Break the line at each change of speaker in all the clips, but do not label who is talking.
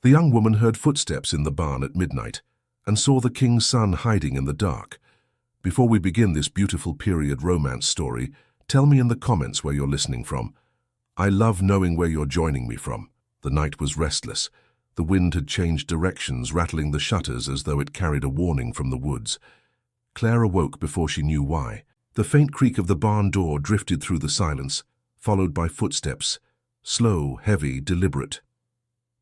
The young woman heard footsteps in the barn at midnight and saw the king's son hiding in the dark. Before we begin this beautiful period romance story, tell me in the comments where you're listening from. I love knowing where you're joining me from. The night was restless. The wind had changed directions, rattling the shutters as though it carried a warning from the woods. Claire awoke before she knew why. The faint creak of the barn door drifted through the silence, followed by footsteps, slow, heavy, deliberate.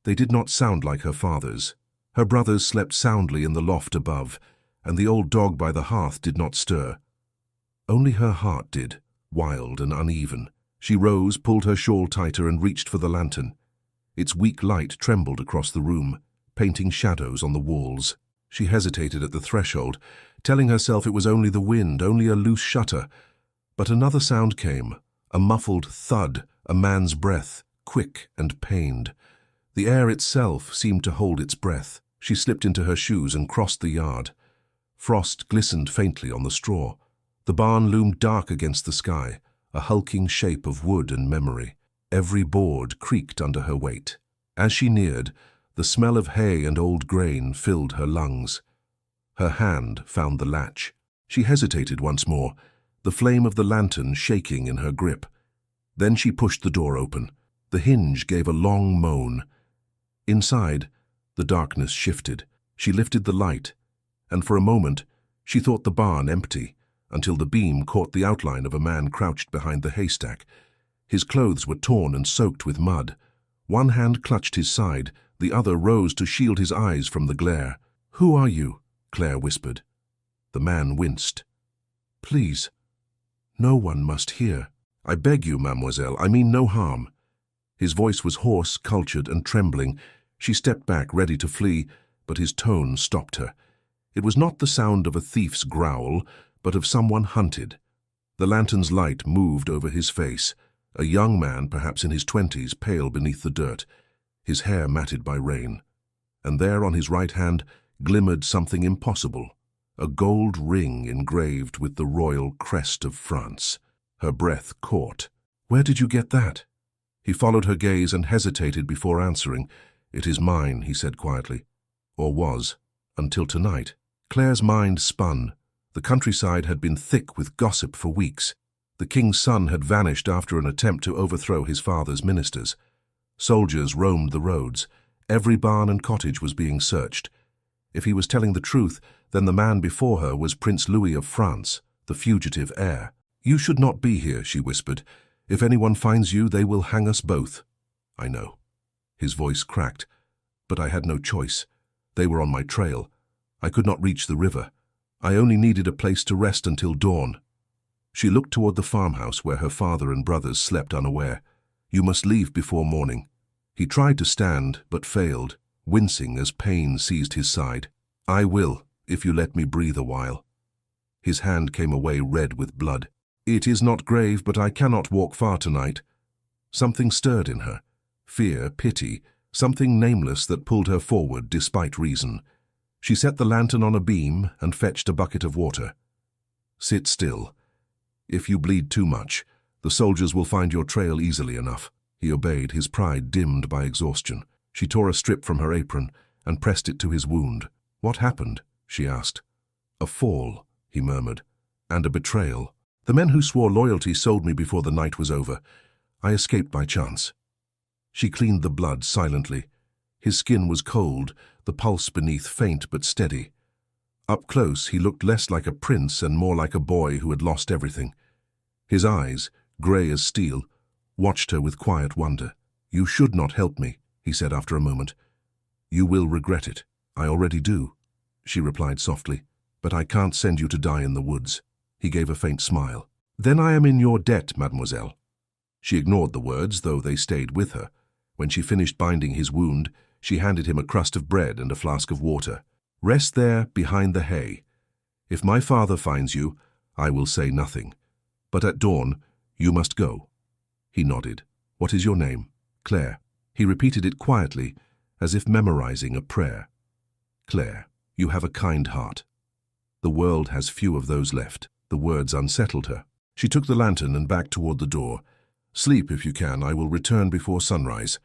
They did not sound like her father's. Her brothers slept soundly in the loft above, and the old dog by the hearth did not stir. Only her heart did, wild and uneven. She rose, pulled her shawl tighter, and reached for the lantern. Its weak light trembled across the room, painting shadows on the walls. She hesitated at the threshold, telling herself it was only the wind, only a loose shutter. But another sound came, a muffled thud, a man's breath, quick and pained. The air itself seemed to hold its breath. She slipped into her shoes and crossed the yard. Frost glistened faintly on the straw. The barn loomed dark against the sky, a hulking shape of wood and memory. Every board creaked under her weight. As she neared, the smell of hay and old grain filled her lungs. Her hand found the latch. She hesitated once more, the flame of the lantern shaking in her grip. Then she pushed the door open. The hinge gave a long moan. Inside, the darkness shifted. She lifted the light, and for a moment she thought the barn empty, until the beam caught the outline of a man crouched behind the haystack. His clothes were torn and soaked with mud. One hand clutched his side, the other rose to shield his eyes from the glare. "Who are you?" Claire whispered. The man winced. "Please, no one must hear." "I beg you, mademoiselle, I mean no harm." His voice was hoarse, cultured, and trembling. She stepped back, ready to flee, but his tone stopped her. It was not the sound of a thief's growl, but of someone hunted. The lantern's light moved over his face, a young man, perhaps in his 20s, pale beneath the dirt, his hair matted by rain. And there on his right hand glimmered something impossible, a gold ring engraved with the royal crest of France. Her breath caught. "Where did you get that?" He followed her gaze and hesitated before answering. "It is mine," he said quietly. Or was, until tonight. Claire's mind spun. The countryside had been thick with gossip for weeks. The king's son had vanished after an attempt to overthrow his father's ministers. Soldiers roamed the roads. Every barn and cottage was being searched. If he was telling the truth, then the man before her was Prince Louis of France, the fugitive heir. "You should not be here," she whispered. "If anyone finds you, they will hang us both." "I know." His voice cracked. "But I had no choice. They were on my trail. I could not reach the river. I only needed a place to rest until dawn." She looked toward the farmhouse where her father and brothers slept unaware. "You must leave before morning." He tried to stand, but failed, wincing as pain seized his side. "I will, if you let me breathe a while." His hand came away red with blood. "It is not grave, but I cannot walk far tonight." Something stirred in her. Fear, pity, something nameless that pulled her forward despite reason. She set the lantern on a beam and fetched a bucket of water. "Sit still. If you bleed too much, the soldiers will find your trail easily enough." He obeyed, his pride dimmed by exhaustion. She tore a strip from her apron and pressed it to his wound. "What happened?" she asked. "A fall," he murmured, "and a betrayal. The men who swore loyalty sold me before the night was over. I escaped by chance." She cleaned the blood silently. His skin was cold, the pulse beneath faint but steady. Up close, he looked less like a prince and more like a boy who had lost everything. His eyes, grey as steel, watched her with quiet wonder. "You should not help me," he said after a moment. "You will regret it." "I already do," she replied softly. "But I can't send you to die in the woods." He gave a faint smile. "Then I am in your debt, mademoiselle." She ignored the words, though they stayed with her. When she finished binding his wound, she handed him a crust of bread and a flask of water. "Rest there behind the hay. If my father finds you, I will say nothing. But at dawn, you must go." He nodded. "What is your name?" "Claire." He repeated it quietly, as if memorizing a prayer. "Claire, you have a kind heart. The world has few of those left." The words unsettled her. She took the lantern and backed toward the door. "Sleep if you can. I will return before sunrise."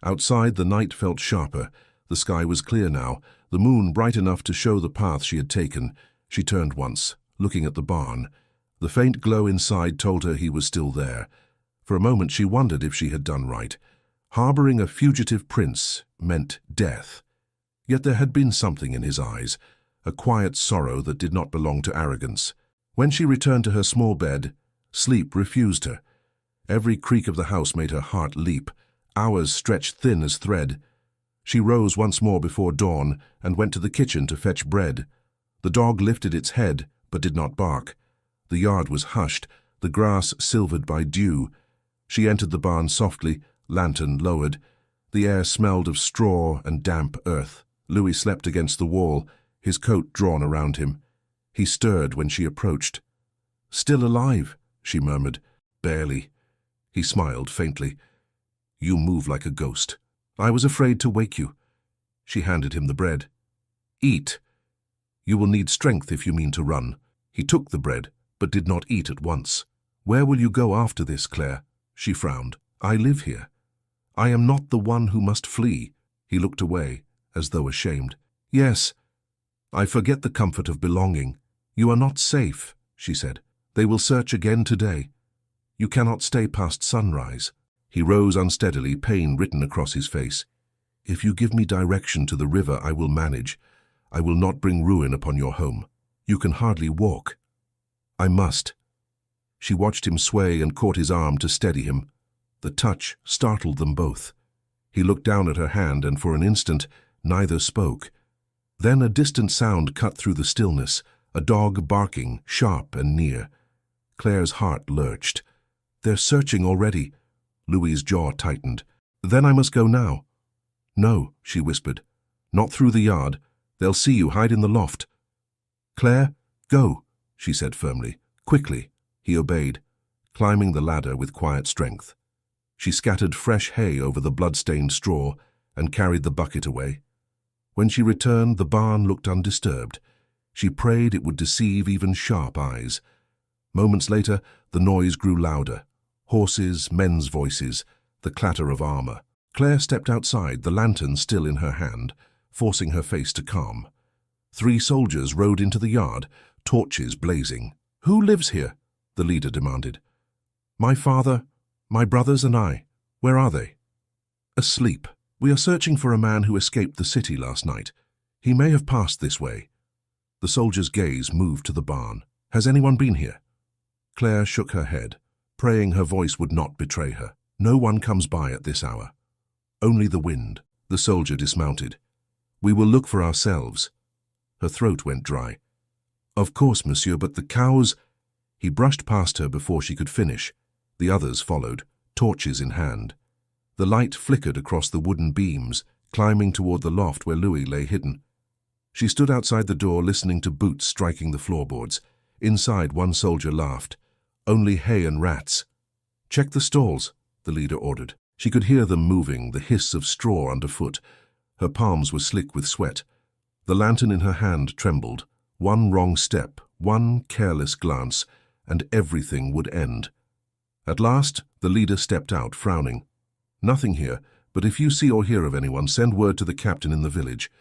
Outside, the night felt sharper. The sky was clear now, the moon bright enough to show the path she had taken. She turned once, looking at the barn. The faint glow inside told her he was still there. For a moment she wondered if she had done right. Harboring a fugitive prince meant death. Yet there had been something in his eyes, a quiet sorrow that did not belong to arrogance. When she returned to her small bed, sleep refused her. Every creak of the house made her heart leap. Hours stretched thin as thread. She rose once more before dawn and went to the kitchen to fetch bread. The dog lifted its head, but did not bark. The yard was hushed, the grass silvered by dew. She entered the barn softly, lantern lowered. The air smelled of straw and damp earth. Louis slept against the wall, his coat drawn around him. He stirred when she approached. "Still alive," she murmured. "Barely." He smiled faintly. "You move like a ghost. I was afraid to wake you." She handed him the bread. "Eat. You will need strength if you mean to run." He took the bread, but did not eat at once. "Where will you go after this, Claire?" She frowned. "I live here. I am not the one who must flee." He looked away, as though ashamed. "Yes, I forget the comfort of belonging. You are not safe," she said. "They will search again today. You cannot stay past sunrise." He rose unsteadily, pain written across his face. "If you give me direction to the river, I will manage. I will not bring ruin upon your home. You can hardly walk." "I must." She watched him sway and caught his arm to steady him. The touch startled them both. He looked down at her hand, and for an instant neither spoke. Then a distant sound cut through the stillness, a dog barking, sharp and near. Claire's heart lurched. "They're searching already." Louis's jaw tightened. "Then I must go now." "No," she whispered. "Not through the yard. They'll see you. Hide in the loft." "Claire, go," she said firmly. "Quickly." He obeyed, climbing the ladder with quiet strength. She scattered fresh hay over the blood-stained straw and carried the bucket away. When she returned, the barn looked undisturbed. She prayed it would deceive even sharp eyes. Moments later, the noise grew louder. Horses, men's voices, the clatter of armor. Claire stepped outside, the lantern still in her hand, forcing her face to calm. 3 soldiers rode into the yard, torches blazing. "Who lives here?" the leader demanded. "My father, my brothers and I. Where are they?" "Asleep. We are searching for a man who escaped the city last night. He may have passed this way." The soldier's gaze moved to the barn. "Has anyone been here?" Claire shook her head, praying her voice would not betray her. "No one comes by at this hour. Only the wind." The soldier dismounted. "We will look for ourselves." Her throat went dry. "Of course, monsieur, but the cows—" He brushed past her before she could finish. The others followed, torches in hand. The light flickered across the wooden beams, climbing toward the loft where Louis lay hidden. She stood outside the door, listening to boots striking the floorboards. Inside, one soldier laughed. "Only hay and rats." "Check the stalls," the leader ordered. She could hear them moving, the hiss of straw underfoot. Her palms were slick with sweat. The lantern in her hand trembled. One wrong step, one careless glance, and everything would end. At last, the leader stepped out, frowning. "Nothing here, but if you see or hear of anyone, send word to the captain in the village."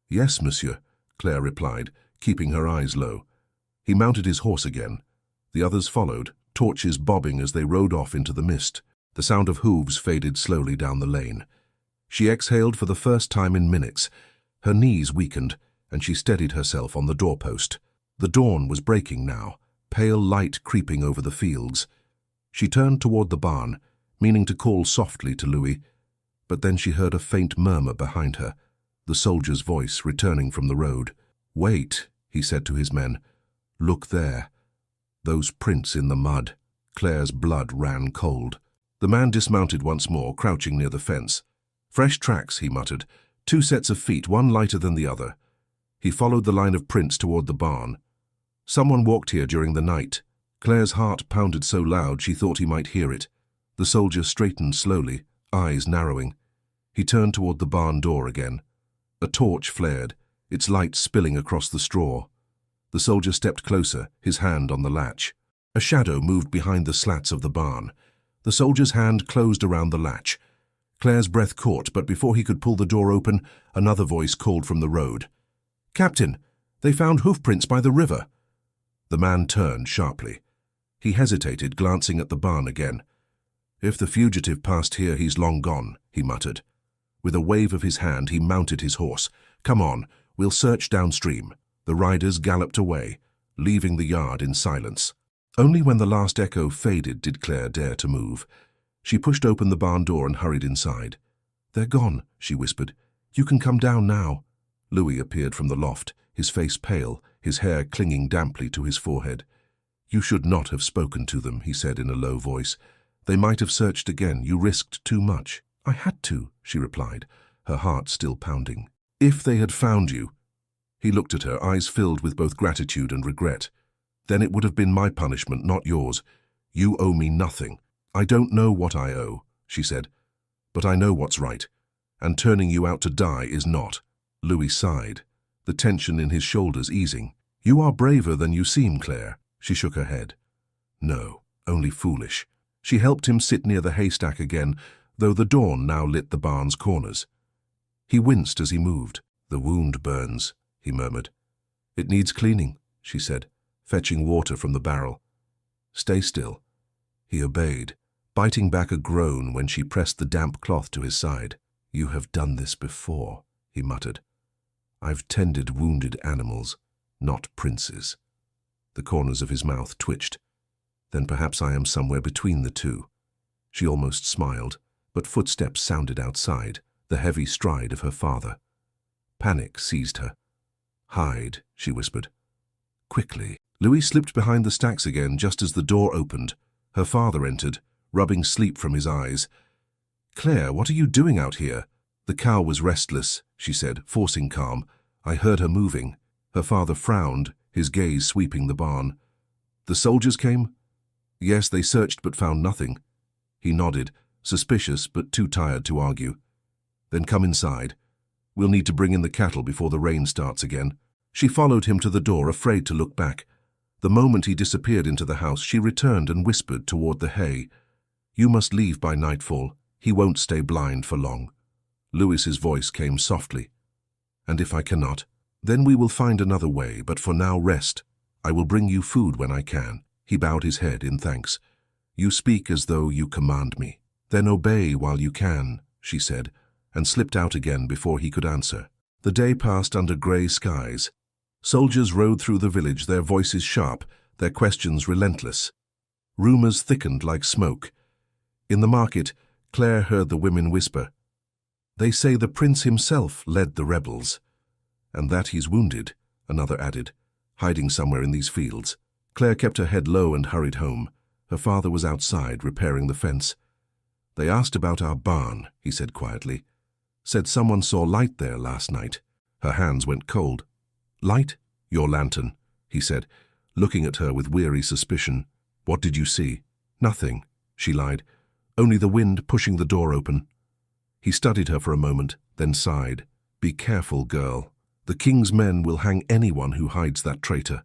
"Yes, monsieur," Claire replied, keeping her eyes low. He mounted his horse again. The others followed, torches bobbing as they rode off into the mist. The sound of hooves faded slowly down the lane. She exhaled for the first time in minutes. Her knees weakened, and she steadied herself on the doorpost. The dawn was breaking now, pale light creeping over the fields. She turned toward the barn, meaning to call softly to Louis, but then she heard a faint murmur behind her, the soldier's voice returning from the road. "Wait," he said to his men. "Look there. Those prints in the mud." Claire's blood ran cold. The man dismounted once more, crouching near the fence. "Fresh tracks," he muttered. 2 sets of feet, one lighter than the other. He followed the line of prints toward the barn. Someone walked here during the night. Claire's heart pounded so loud she thought he might hear it. The soldier straightened slowly, eyes narrowing. He turned toward the barn door again. A torch flared, its light spilling across the straw. The soldier stepped closer, his hand on the latch. A shadow moved behind the slats of the barn. The soldier's hand closed around the latch. Claire's breath caught, but before he could pull the door open, another voice called from the road. "Captain, they found hoofprints by the river." The man turned sharply. He hesitated, glancing at the barn again. "If the fugitive passed here, he's long gone," he muttered. With a wave of his hand, he mounted his horse. "Come on, we'll search downstream." The riders galloped away, leaving the yard in silence. Only when the last echo faded did Claire dare to move. She pushed open the barn door and hurried inside. "They're gone," she whispered. "You can come down now." Louis appeared from the loft, his face pale, his hair clinging damply to his forehead. "You should not have spoken to them," he said in a low voice. "They might have searched again. You risked too much." "I had to," she replied, her heart still pounding. "If they had found you—" He looked at her, eyes filled with both gratitude and regret. "Then it would have been my punishment, not yours. You owe me nothing." "I don't know what I owe," she said, "but I know what's right, and turning you out to die is not." Louis sighed, the tension in his shoulders easing. "You are braver than you seem, Claire." She shook her head. "No, only foolish." She helped him sit near the haystack again, though the dawn now lit the barn's corners. He winced as he moved. "The wound burns," he murmured. "It needs cleaning," she said, fetching water from the barrel. "Stay still." He obeyed, biting back a groan when she pressed the damp cloth to his side. "You have done this before," he muttered. "I've tended wounded animals, not princes." The corners of his mouth twitched. "Then perhaps I am somewhere between the two." She almost smiled, but footsteps sounded outside, the heavy stride of her father. Panic seized her. "Hide," she whispered. "Quickly." Louis slipped behind the stacks again just as the door opened. Her father entered, rubbing sleep from his eyes. "Claire, what are you doing out here?" "The cow was restless," she said, forcing calm. "I heard her moving." Her father frowned, his gaze sweeping the barn. "The soldiers came?" "Yes, they searched but found nothing." He nodded, suspicious but too tired to argue. "Then come inside. We'll need to bring in the cattle before the rain starts again." She followed him to the door, afraid to look back. The moment he disappeared into the house, she returned and whispered toward the hay. "You must leave by nightfall. He won't stay blind for long." Louis's voice came softly. "And if I cannot? Then we will find another way, but for now rest. I will bring you food when I can." He bowed his head in thanks. "You speak as though you command me." "Then obey while you can," she said, and slipped out again before he could answer. The day passed under grey skies. Soldiers rode through the village, their voices sharp, their questions relentless. Rumors thickened like smoke. In the market, Claire heard the women whisper, "They say the prince himself led the rebels." "And that he's wounded," another added, "hiding somewhere in these fields." Claire kept her head low and hurried home. Her father was outside, repairing the fence. "They asked about our barn," he said quietly. "Said someone saw light there last night." Her hands went cold. "Light? Your lantern," he said, looking at her with weary suspicion. "What did you see?" "Nothing," she lied. "Only the wind pushing the door open." He studied her for a moment, then sighed. "Be careful, girl. The king's men will hang anyone who hides that traitor."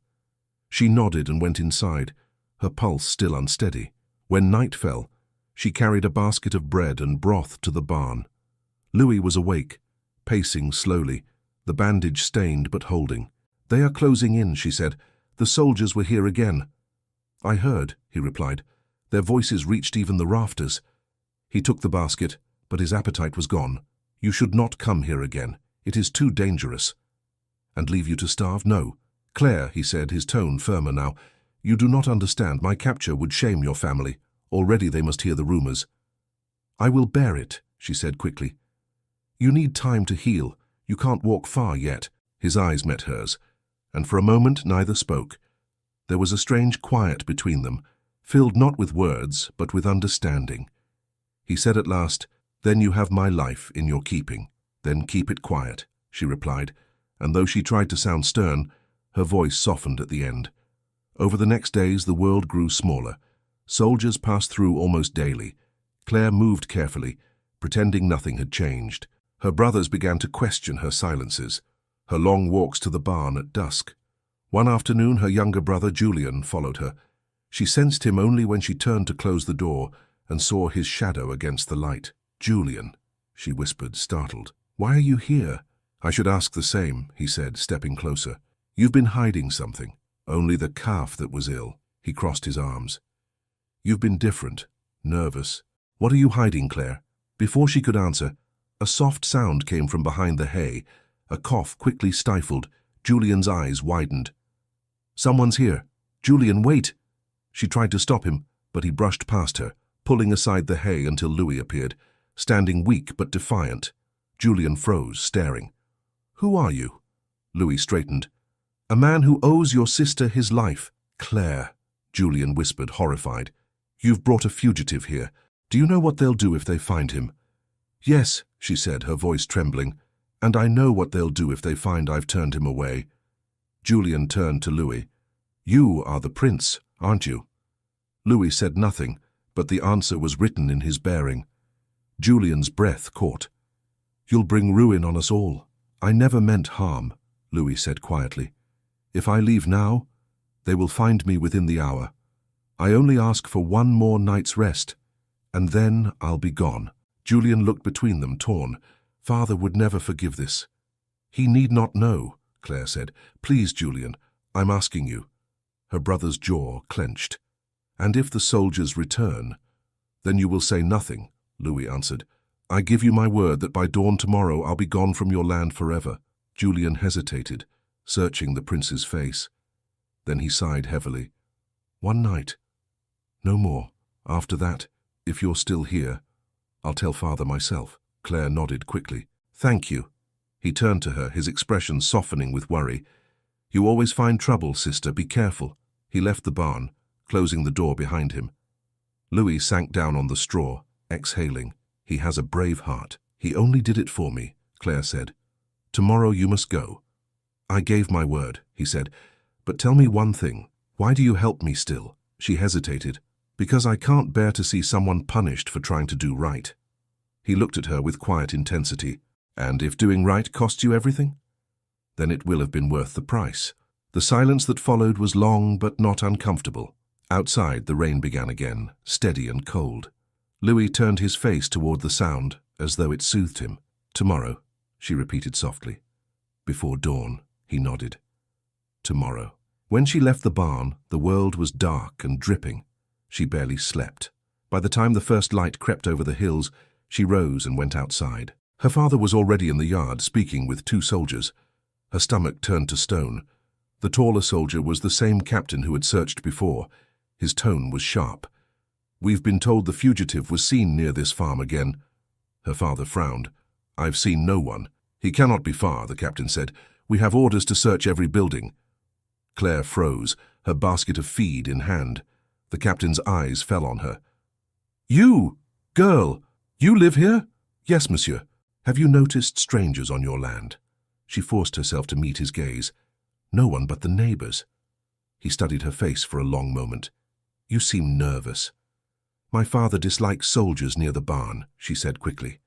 She nodded and went inside, her pulse still unsteady. When night fell, she carried a basket of bread and broth to the barn. Louis was awake, pacing slowly, the bandage stained but holding. "They are closing in," she said. "The soldiers were here again." "I heard," he replied. "Their voices reached even the rafters." He took the basket, but his appetite was gone. "You should not come here again. It is too dangerous." "And leave you to starve? No." "Claire," he said, his tone firmer now, "you do not understand. My capture would shame your family. Already they must hear the rumors." "I will bear it," she said quickly. "You need time to heal. You can't walk far yet." His eyes met hers, and for a moment neither spoke. There was a strange quiet between them, filled not with words, but with understanding. He said at last, "Then you have my life in your keeping." "Then keep it quiet," she replied, and though she tried to sound stern, her voice softened at the end. Over the next days the world grew smaller. Soldiers passed through almost daily. Claire moved carefully, pretending nothing had changed. Her brothers began to question her silences, her long walks to the barn at dusk. One afternoon her younger brother Julian followed her. She sensed him only when she turned to close the door and saw his shadow against the light. "Julian," she whispered, startled. "Why are you here?" "I should ask the same," he said, stepping closer. "You've been hiding something." "Only the calf that was ill." He crossed his arms. "You've been different, nervous. What are you hiding, Claire?" Before she could answer, a soft sound came from behind the hay. A cough quickly stifled. Julian's eyes widened. "Someone's here. Julian, wait!" She tried to stop him, but he brushed past her, pulling aside the hay until Louis appeared, standing weak but defiant. Julian froze, staring. "Who are you?" Louis straightened. "A man who owes your sister his life." "Claire," Julian whispered, horrified. "You've brought a fugitive here. Do you know what they'll do if they find him?" "Yes," she said, her voice trembling. "And I know what they'll do if they find I've turned him away." Julian turned to Louis. "You are the prince, aren't you?" Louis said nothing, but the answer was written in his bearing. Julian's breath caught. "You'll bring ruin on us all." "I never meant harm," Louis said quietly. "If I leave now, they will find me within the hour. I only ask for one more night's rest, and then I'll be gone." Julian looked between them, torn. "Father would never forgive this." "He need not know," Claire said. "Please, Julian, I'm asking you." Her brother's jaw clenched. "And if the soldiers return, then you will say nothing," Louis answered. "I give you my word that by dawn tomorrow I'll be gone from your land forever." Julian hesitated, searching the prince's face. Then he sighed heavily. "One night. No more. After that, if you're still here, I'll tell father myself." Claire nodded quickly. "Thank you." He turned to her, his expression softening with worry. "You always find trouble, sister. Be careful." He left the barn, closing the door behind him. Louis sank down on the straw, exhaling. "He has a brave heart." "He only did it for me," Claire said. "Tomorrow you must go." "I gave my word," he said. "But tell me one thing. Why do you help me still?" She hesitated. "Because I can't bear to see someone punished for trying to do right." He looked at her with quiet intensity. "And if doing right costs you everything? Then it will have been worth the price." The silence that followed was long but not uncomfortable. Outside, the rain began again, steady and cold. Louis turned his face toward the sound, as though it soothed him. "Tomorrow," she repeated softly. "Before dawn," he nodded. "Tomorrow." When she left the barn, the world was dark and dripping. She barely slept. By the time the first light crept over the hills, she rose and went outside. Her father was already in the yard, speaking with 2 soldiers. Her stomach turned to stone. The taller soldier was the same captain who had searched before. His tone was sharp. "We've been told the fugitive was seen near this farm again." Her father frowned. "I've seen no one." "He cannot be far," the captain said. "We have orders to search every building." Claire froze, her basket of feed in hand. The captain's eyes fell on her. "You, girl, you live here?" "Yes, monsieur." "Have you noticed strangers on your land?" She forced herself to meet his gaze. "No one but the neighbors." He studied her face for a long moment. "You seem nervous." "My father dislikes soldiers near the barn," she said quickly.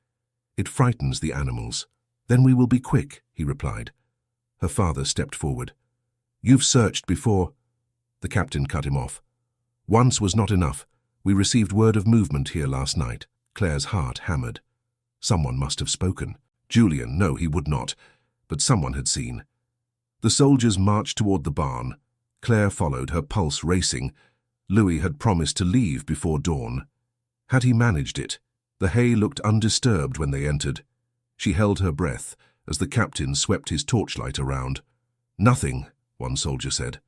"It frightens the animals." "Then we will be quick," he replied. Her father stepped forward. "You've searched before." The captain cut him off. "Once was not enough. We received word of movement here last night." Claire's heart hammered. Someone must have spoken. Julian, no, he would not. But someone had seen. The soldiers marched toward the barn. Claire followed, her pulse racing. Louis had promised to leave before dawn. Had he managed it? The hay looked undisturbed when they entered. She held her breath as the captain swept his torchlight around. "Nothing," one soldier said.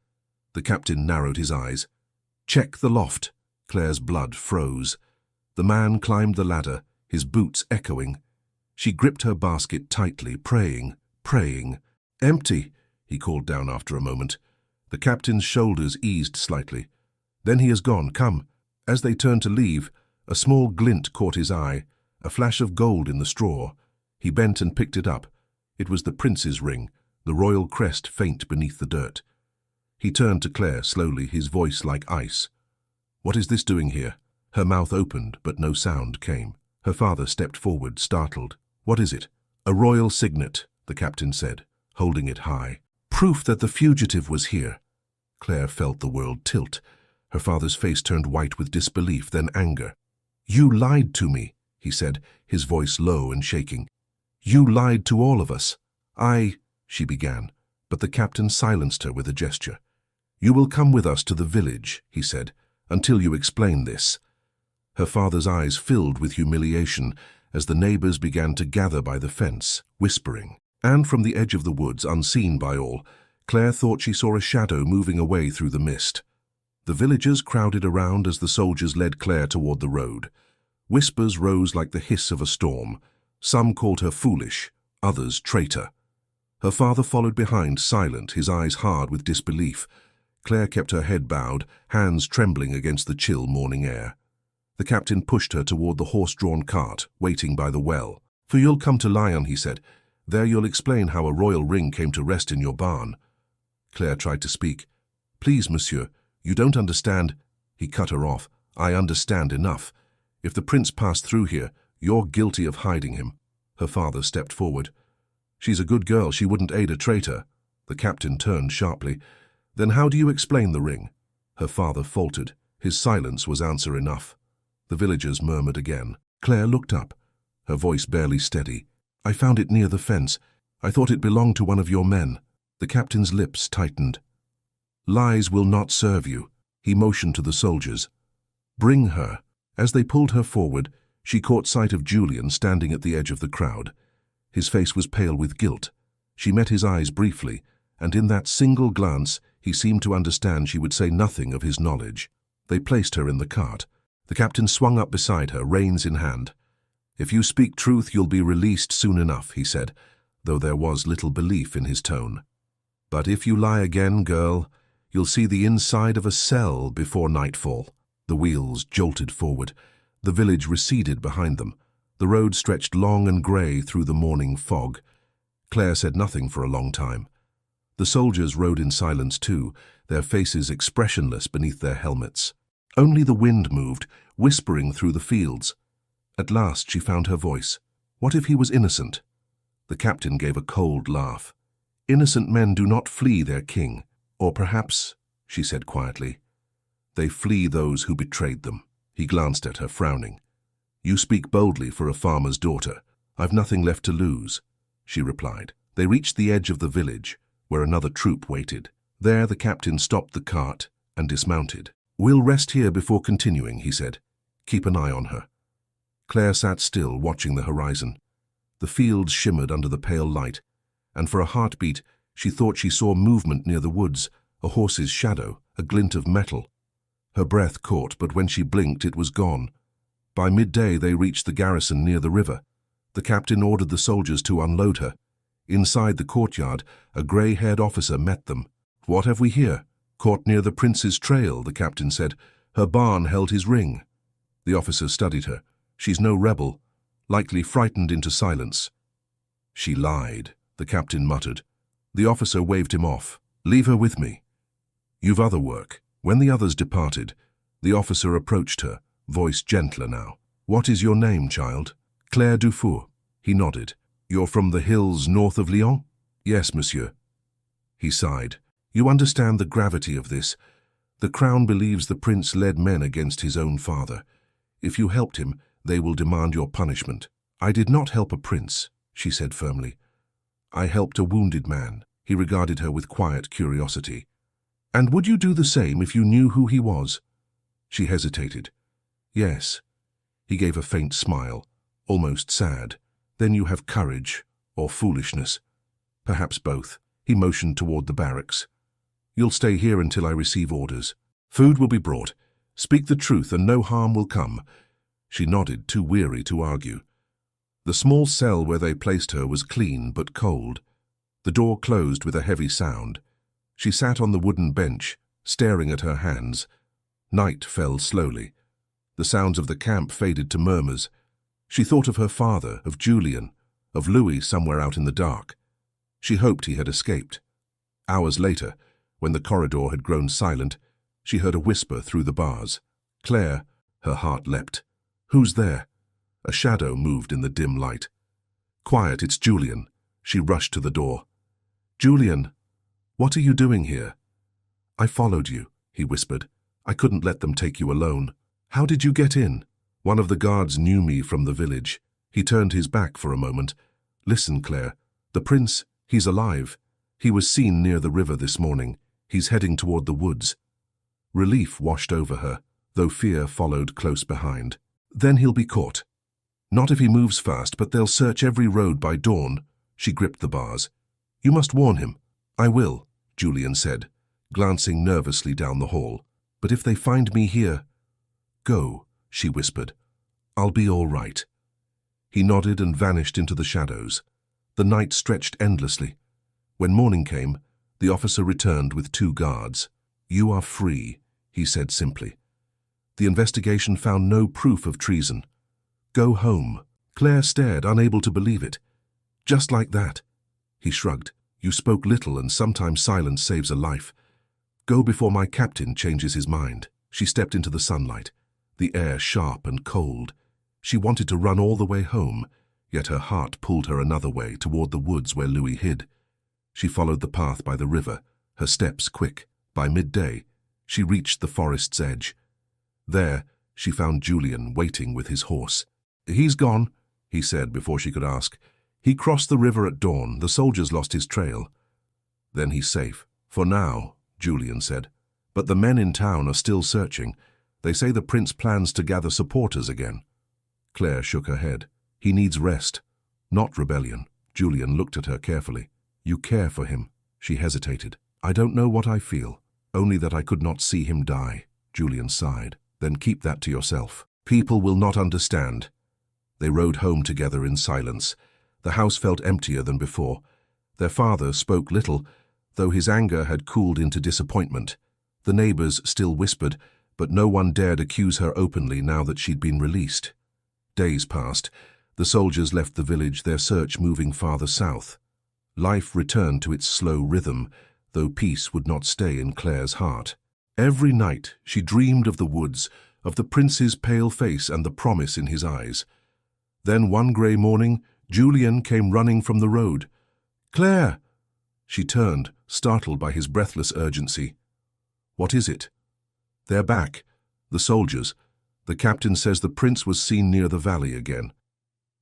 The captain narrowed his eyes. "Check the loft." Claire's blood froze. The man climbed the ladder, his boots echoing. She gripped her basket tightly, praying. "Empty," he called down after a moment. The captain's shoulders eased slightly. "Then he has gone. Come." As they turned to leave, a small glint caught his eye, a flash of gold in the straw. He bent and picked it up. It was the prince's ring, the royal crest faint beneath the dirt. He turned to Claire slowly, his voice like ice. "What is this doing here?" Her mouth opened, but no sound came. Her father stepped forward, startled. "What is it?" "A royal signet," the captain said, holding it high. "Proof that the fugitive was here." Claire felt the world tilt. Her father's face turned white with disbelief, then anger. "You lied to me," he said, his voice low and shaking. "You lied to all of us." She began, but the captain silenced her with a gesture. "You will come with us to the village," he said, "until you explain this." Her father's eyes filled with humiliation as the neighbors began to gather by the fence, whispering. And from the edge of the woods, unseen by all, Claire thought she saw a shadow moving away through the mist. The villagers crowded around as the soldiers led Claire toward the road. Whispers rose like the hiss of a storm. Some called her foolish, others traitor. Her father followed behind, silent, his eyes hard with disbelief. Claire kept her head bowed, hands trembling against the chill morning air. The captain pushed her toward the horse-drawn cart, waiting by the well. "For you'll come to Lyon," he said. "There you'll explain how a royal ring came to rest in your barn." Claire tried to speak. "Please, monsieur, you don't understand." He cut her off. "I understand enough. If the prince passed through here, you're guilty of hiding him." Her father stepped forward. "She's a good girl. She wouldn't aid a traitor." The captain turned sharply. "Then how do you explain the ring?" Her father faltered. His silence was answer enough. The villagers murmured again. Claire looked up, her voice barely steady. "I found it near the fence. I thought it belonged to one of your men." The captain's lips tightened. "Lies will not serve you." He motioned to the soldiers. "Bring her." As they pulled her forward, she caught sight of Julian standing at the edge of the crowd. His face was pale with guilt. She met his eyes briefly, and in that single glance he seemed to understand she would say nothing of his knowledge. They placed her in the cart. The captain swung up beside her, reins in hand. "If you speak truth, you'll be released soon enough," he said, though there was little belief in his tone. "But if you lie again, girl, you'll see the inside of a cell before nightfall." The wheels jolted forward. The village receded behind them. The road stretched long and grey through the morning fog. Claire said nothing for a long time. The soldiers rode in silence too, their faces expressionless beneath their helmets. Only the wind moved, whispering through the fields. At last she found her voice. What if he was innocent? The captain gave a cold laugh. "Innocent men do not flee their king. Or perhaps," she said quietly, "they flee those who betrayed them." He glanced at her, frowning. "You speak boldly for a farmer's daughter. I've nothing left to lose," she replied. They reached the edge of the village, where another troop waited. There the captain stopped the cart and dismounted. "We'll rest here before continuing," he said. "Keep an eye on her." Claire sat still, watching the horizon. The fields shimmered under the pale light, and for a heartbeat she thought she saw movement near the woods, a horse's shadow, a glint of metal. Her breath caught, but when she blinked it was gone. By midday they reached the garrison near the river. The captain ordered the soldiers to unload her. Inside the courtyard, a grey-haired officer met them. "What have we here?" "Caught near the prince's trail," the captain said. "Her barn held his ring." The officer studied her. "She's no rebel, likely frightened into silence." "She lied," the captain muttered. The officer waved him off. "Leave her with me. You've other work." When the others departed, the officer approached her, voice gentler now. "What is your name, child?" "Claire Dufour." He nodded. "You're from the hills north of Lyon?" "Yes, monsieur." He sighed. "You understand the gravity of this. The crown believes the prince led men against his own father. If you helped him, they will demand your punishment." "I did not help a prince," she said firmly. "I helped a wounded man." He regarded her with quiet curiosity. "And would you do the same if you knew who he was?" She hesitated. "Yes." He gave a faint smile, almost sad. "Then you have courage, or foolishness. Perhaps both." He motioned toward the barracks. "You'll stay here until I receive orders. Food will be brought. Speak the truth and no harm will come." She nodded, too weary to argue. The small cell where they placed her was clean but cold. The door closed with a heavy sound. She sat on the wooden bench, staring at her hands. Night fell slowly. The sounds of the camp faded to murmurs. She thought of her father, of Julian, of Louis somewhere out in the dark. She hoped he had escaped. Hours later, when the corridor had grown silent, she heard a whisper through the bars. "Claire," her heart leapt. "Who's there?" A shadow moved in the dim light. "Quiet, it's Julian." She rushed to the door. "Julian, what are you doing here?" "I followed you," he whispered. "I couldn't let them take you alone." "How did you get in?" One of the guards knew me from the village. He turned his back for a moment. Listen, Claire. The prince, he's alive. He was seen near the river this morning. He's heading toward the woods. Relief washed over her, though fear followed close behind. Then he'll be caught. Not if he moves fast, but they'll search every road by dawn. She gripped the bars. You must warn him. I will, Julian said, glancing nervously down the hall. But if they find me here... Go, she whispered. I'll be all right. He nodded and vanished into the shadows. The night stretched endlessly. When morning came, the officer returned with 2 guards. You are free, he said simply. The investigation found no proof of treason. Go home. Claire stared, unable to believe it. Just like that. He shrugged. You spoke little, and sometimes silence saves a life. Go before my captain changes his mind. She stepped into the sunlight, the air sharp and cold. She wanted to run all the way home, yet her heart pulled her another way, toward the woods where Louis hid. She followed the path by the river, her steps quick. By midday, she reached the forest's edge. There, she found Julian waiting with his horse. He's gone, he said before she could ask. He crossed the river at dawn. The soldiers lost his trail. Then he's safe. For now, Julian said. But the men in town are still searching. They say the prince plans to gather supporters again. Claire shook her head. He needs rest, not rebellion. Julian looked at her carefully. You care for him. She hesitated. I don't know what I feel, only that I could not see him die. Julian sighed. Then keep that to yourself. People will not understand. They rode home together in silence. The house felt emptier than before. Their father spoke little, though his anger had cooled into disappointment. The neighbors still whispered, but no one dared accuse her openly now that she'd been released. Days passed. The soldiers left the village, their search moving farther south. Life returned to its slow rhythm, though peace would not stay in Claire's heart. Every night she dreamed of the woods, of the prince's pale face and the promise in his eyes. Then one grey morning, Julian came running from the road. Claire! She turned, startled by his breathless urgency. What is it? They're back. The soldiers. The captain says the prince was seen near the valley again.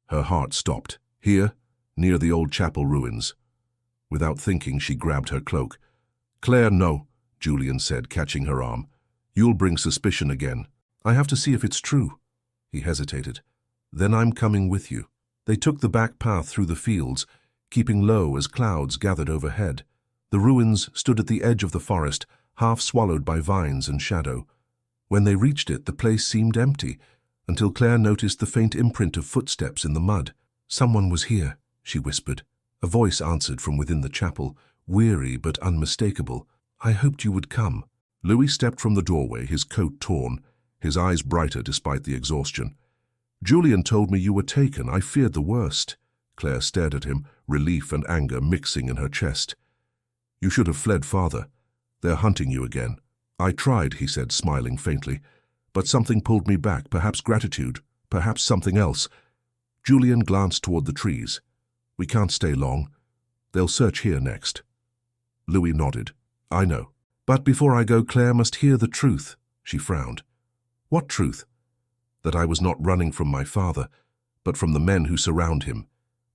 Her heart stopped. Here, near the old chapel ruins. Without thinking, she grabbed her cloak. Claire, no, Julian said, catching her arm. You'll bring suspicion again. I have to see if it's true. He hesitated. Then I'm coming with you. They took the back path through the fields, keeping low as clouds gathered overhead. The ruins stood at the edge of the forest, half swallowed by vines and shadow. When they reached it, the place seemed empty, until Claire noticed the faint imprint of footsteps in the mud. Someone was here, she whispered. A voice answered from within the chapel, weary but unmistakable. I hoped you would come. Louis stepped from the doorway, his coat torn, his eyes brighter despite the exhaustion. Julian told me you were taken. I feared the worst. Claire stared at him, relief and anger mixing in her chest. You should have fled farther. They're hunting you again. I tried, he said, smiling faintly, but something pulled me back, perhaps gratitude, perhaps something else. Julian glanced toward the trees. We can't stay long. They'll search here next. Louis nodded. I know. But before I go, Claire must hear the truth. She frowned. What truth? That I was not running from my father, but from the men who surround him.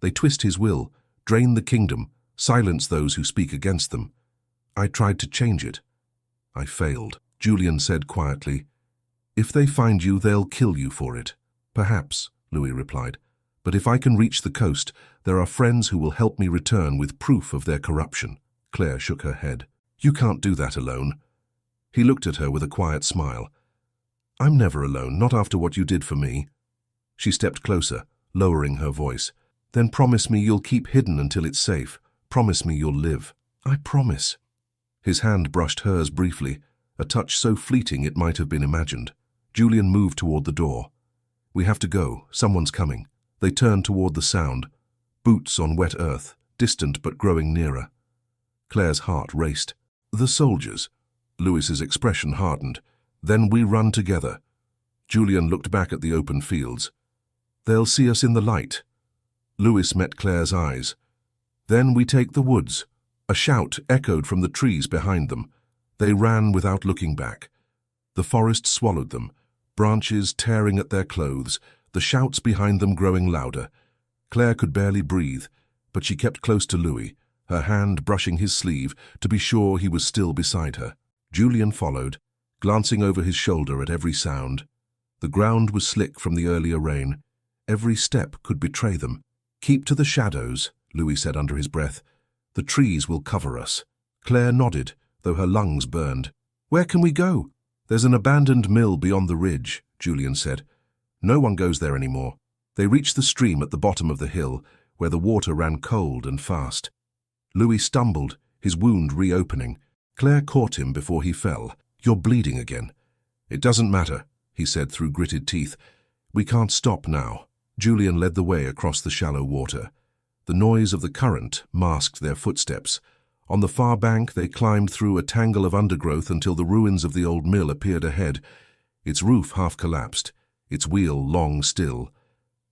They twist his will, drain the kingdom, silence those who speak against them. I tried to change it. I failed. Julian said quietly, If they find you, they'll kill you for it. Perhaps, Louis replied. But if I can reach the coast, there are friends who will help me return with proof of their corruption. Claire shook her head. You can't do that alone. He looked at her with a quiet smile. I'm never alone, not after what you did for me. She stepped closer, lowering her voice. Then promise me you'll keep hidden until it's safe. Promise me you'll live. I promise. His hand brushed hers briefly, a touch so fleeting it might have been imagined. Julian moved toward the door. We have to go. Someone's coming. They turned toward the sound. Boots on wet earth, distant but growing nearer. Claire's heart raced. The soldiers. Louis's expression hardened. Then we run together. Julian looked back at the open fields. They'll see us in the light. Louis met Claire's eyes. Then we take the woods. A shout echoed from the trees behind them. They ran without looking back. The forest swallowed them, branches tearing at their clothes, the shouts behind them growing louder. Claire could barely breathe, but she kept close to Louis, her hand brushing his sleeve to be sure he was still beside her. Julian followed, glancing over his shoulder at every sound. The ground was slick from the earlier rain. Every step could betray them. "Keep to the shadows," Louis said under his breath. "The trees will cover us." Claire nodded, though her lungs burned. "Where can we go?" "There's an abandoned mill beyond the ridge," Julian said. "No one goes there anymore." They reached the stream at the bottom of the hill, where the water ran cold and fast. Louis stumbled, his wound reopening. Claire caught him before he fell. "You're bleeding again." "It doesn't matter," he said through gritted teeth. "We can't stop now." Julian led the way across the shallow water. The noise of the current masked their footsteps. On the far bank they climbed through a tangle of undergrowth until the ruins of the old mill appeared ahead, its roof half collapsed, its wheel long still.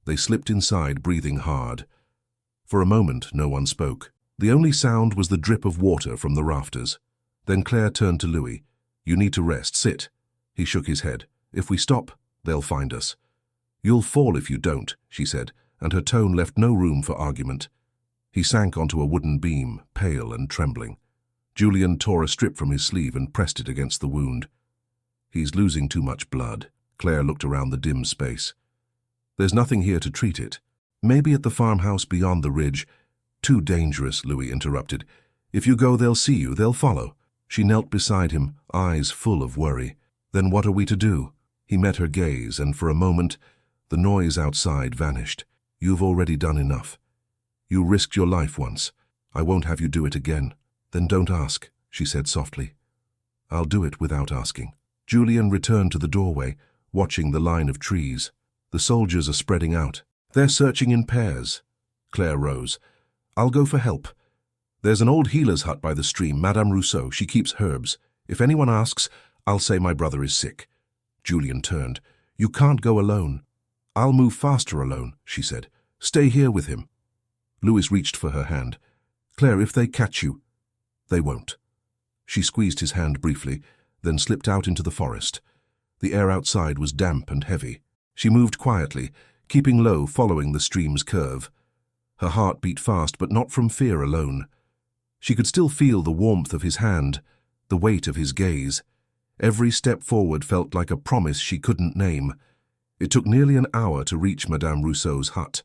They slipped inside, breathing hard. For a moment no one spoke. The only sound was the drip of water from the rafters. Then Claire turned to Louis. "You need to rest. Sit." He shook his head. "If we stop, they'll find us." "You'll fall if you don't," she said, and her tone left no room for argument. He sank onto a wooden beam, pale and trembling. Julian tore a strip from his sleeve and pressed it against the wound. "He's losing too much blood." Claire looked around the dim space. "There's nothing here to treat it. Maybe at the farmhouse beyond the ridge." "Too dangerous," Louis interrupted. "If you go, they'll see you, they'll follow." She knelt beside him, eyes full of worry. "Then what are we to do?" He met her gaze, and for a moment, the noise outside vanished. "You've already done enough. You risked your life once. I won't have you do it again." "Then don't ask," she said softly. "I'll do it without asking." Julian returned to the doorway, watching the line of trees. "The soldiers are spreading out. They're searching in pairs." Claire rose. "I'll go for help. There's an old healer's hut by the stream, Madame Rousseau. She keeps herbs. If anyone asks, I'll say my brother is sick." Julian turned. "You can't go alone." "I'll move faster alone," she said. "Stay here with him." Louis reached for her hand. "Claire, if they catch you—" "They won't." She squeezed his hand briefly, then slipped out into the forest. The air outside was damp and heavy. She moved quietly, keeping low, following the stream's curve. Her heart beat fast, but not from fear alone. She could still feel the warmth of his hand, the weight of his gaze. Every step forward felt like a promise she couldn't name. It took nearly an hour to reach Madame Rousseau's hut.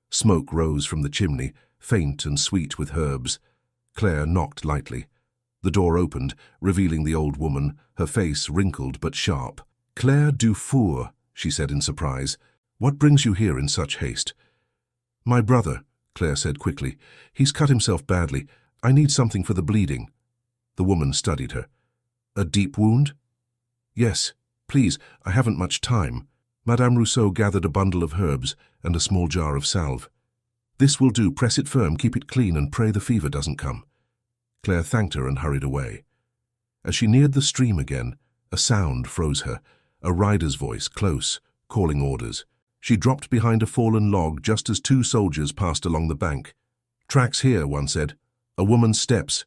Smoke rose from the chimney, faint and sweet with herbs. Claire knocked lightly. The door opened, revealing the old woman, her face wrinkled but sharp. "Claire Dufour," she said in surprise. "What brings you here in such haste?" "My brother," Claire said quickly. "He's cut himself badly. I need something for the bleeding." The woman studied her. "A deep wound?" "Yes. Please, I haven't much time." Madame Rousseau gathered a bundle of herbs and a small jar of salve. "This will do. Press it firm, keep it clean, and pray the fever doesn't come." Claire thanked her and hurried away. As she neared the stream again, a sound froze her, a rider's voice, close, calling orders. She dropped behind a fallen log just as two soldiers passed along the bank. "Tracks here," one said. "A woman's steps."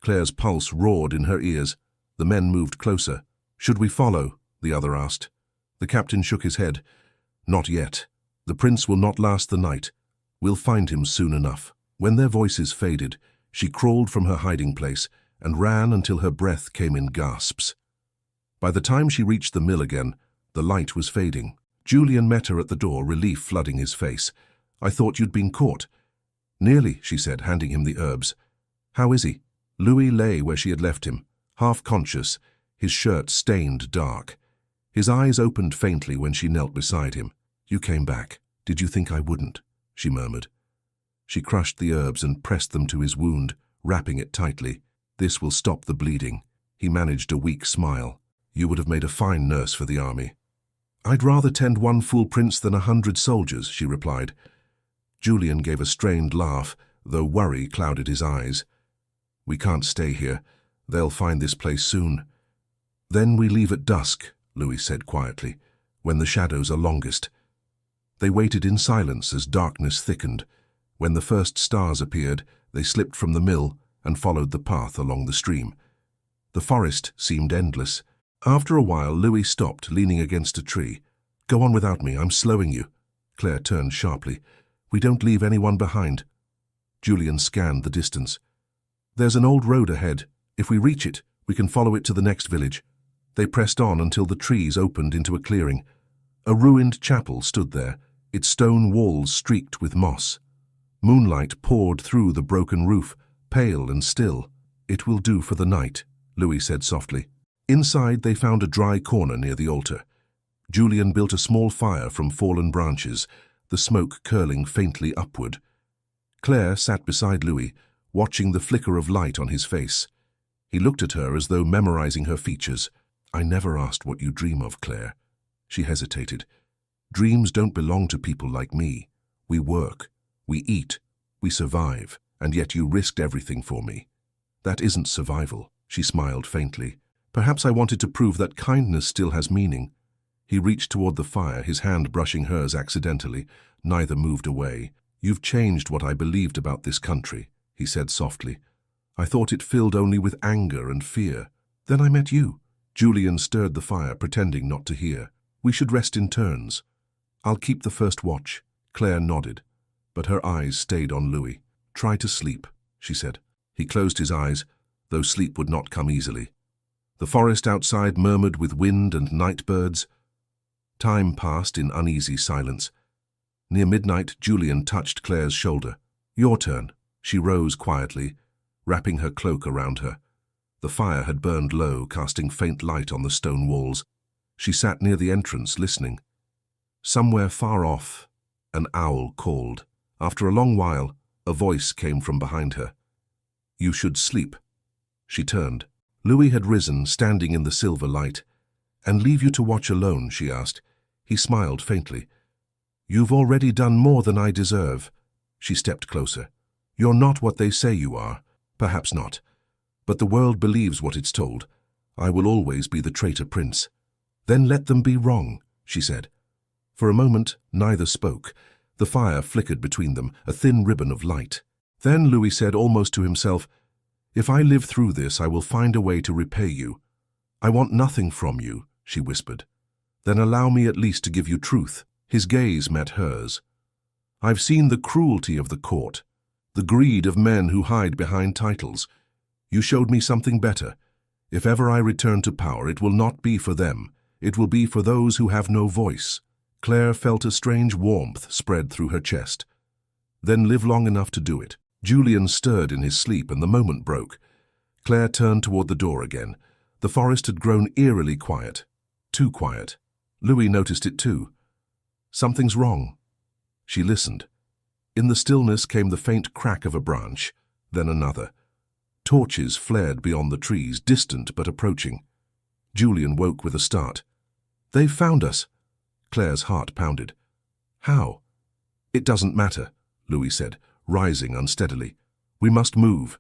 Claire's pulse roared in her ears. The men moved closer. "Should we follow?" the other asked. The captain shook his head. "Not yet. The prince will not last the night. We'll find him soon enough." When their voices faded, she crawled from her hiding place and ran until her breath came in gasps. By the time she reached the mill again, the light was fading. Julian met her at the door, relief flooding his face. "I thought you'd been caught." "Nearly," she said, handing him the herbs. "How is he?" Louis lay where she had left him, half conscious, his shirt stained dark. His eyes opened faintly when she knelt beside him. "You came back. Did you think I wouldn't?" she murmured. She crushed the herbs and pressed them to his wound, wrapping it tightly. "This will stop the bleeding." He managed a weak smile. "You would have made a fine nurse for the army." "I'd rather tend one fool prince than 100 soldiers," she replied. Julian gave a strained laugh, though worry clouded his eyes. "We can't stay here. They'll find this place soon." "Then we leave at dusk," Louis said quietly, "when the shadows are longest." They waited in silence as darkness thickened. When the first stars appeared, they slipped from the mill and followed the path along the stream. The forest seemed endless. After a while, Louis stopped, leaning against a tree. "Go on without me, I'm slowing you." Claire turned sharply. "We don't leave anyone behind." Julian scanned the distance. "There's an old road ahead. If we reach it, we can follow it to the next village." They pressed on until the trees opened into a clearing. A ruined chapel stood there, its stone walls streaked with moss. Moonlight poured through the broken roof, pale and still. "It will do for the night," Louis said softly. Inside, they found a dry corner near the altar. Julian built a small fire from fallen branches, the smoke curling faintly upward. Claire sat beside Louis, watching the flicker of light on his face. He looked at her as though memorizing her features. "I never asked what you dream of, Claire." She hesitated. "Dreams don't belong to people like me. We work, we eat, we survive, and yet you risked everything for me." "That isn't survival," she smiled faintly. "Perhaps I wanted to prove that kindness still has meaning." He reached toward the fire, his hand brushing hers accidentally. Neither moved away. "You've changed what I believed about this country," he said softly. "I thought it filled only with anger and fear. Then I met you." Julian stirred the fire, pretending not to hear. "We should rest in turns." "I'll keep the first watch." Claire nodded, but her eyes stayed on Louis. "Try to sleep," she said. He closed his eyes, though sleep would not come easily. The forest outside murmured with wind and night birds. Time passed in uneasy silence. Near midnight, Julian touched Claire's shoulder. "Your turn." She rose quietly, wrapping her cloak around her. The fire had burned low, casting faint light on the stone walls. She sat near the entrance, listening. Somewhere far off, an owl called. After a long while, a voice came from behind her. "You should sleep." She turned. Louis had risen, standing in the silver light. "And leave you to watch alone?" she asked. He smiled faintly. "You've already done more than I deserve." She stepped closer. "You're not what they say you are. Perhaps not. But the world believes what it's told. I will always be the traitor prince." "Then let them be wrong," she said. For a moment, neither spoke. The fire flickered between them, a thin ribbon of light. Then Louis said almost to himself, "If I live through this, I will find a way to repay you." "I want nothing from you," she whispered. "Then allow me at least to give you truth." His gaze met hers. "I've seen the cruelty of the court, the greed of men who hide behind titles. You showed me something better. If ever I return to power, it will not be for them. It will be for those who have no voice." Claire felt a strange warmth spread through her chest. "Then live long enough to do it." Julian stirred in his sleep, and the moment broke. Claire turned toward the door again. The forest had grown eerily quiet. Too quiet. Louis noticed it too. "Something's wrong." She listened. In the stillness came the faint crack of a branch, then another. Torches flared beyond the trees, distant but approaching. Julian woke with a start. "They've found us." Claire's heart pounded. "How?" "It doesn't matter," Louis said, rising unsteadily. "We must move."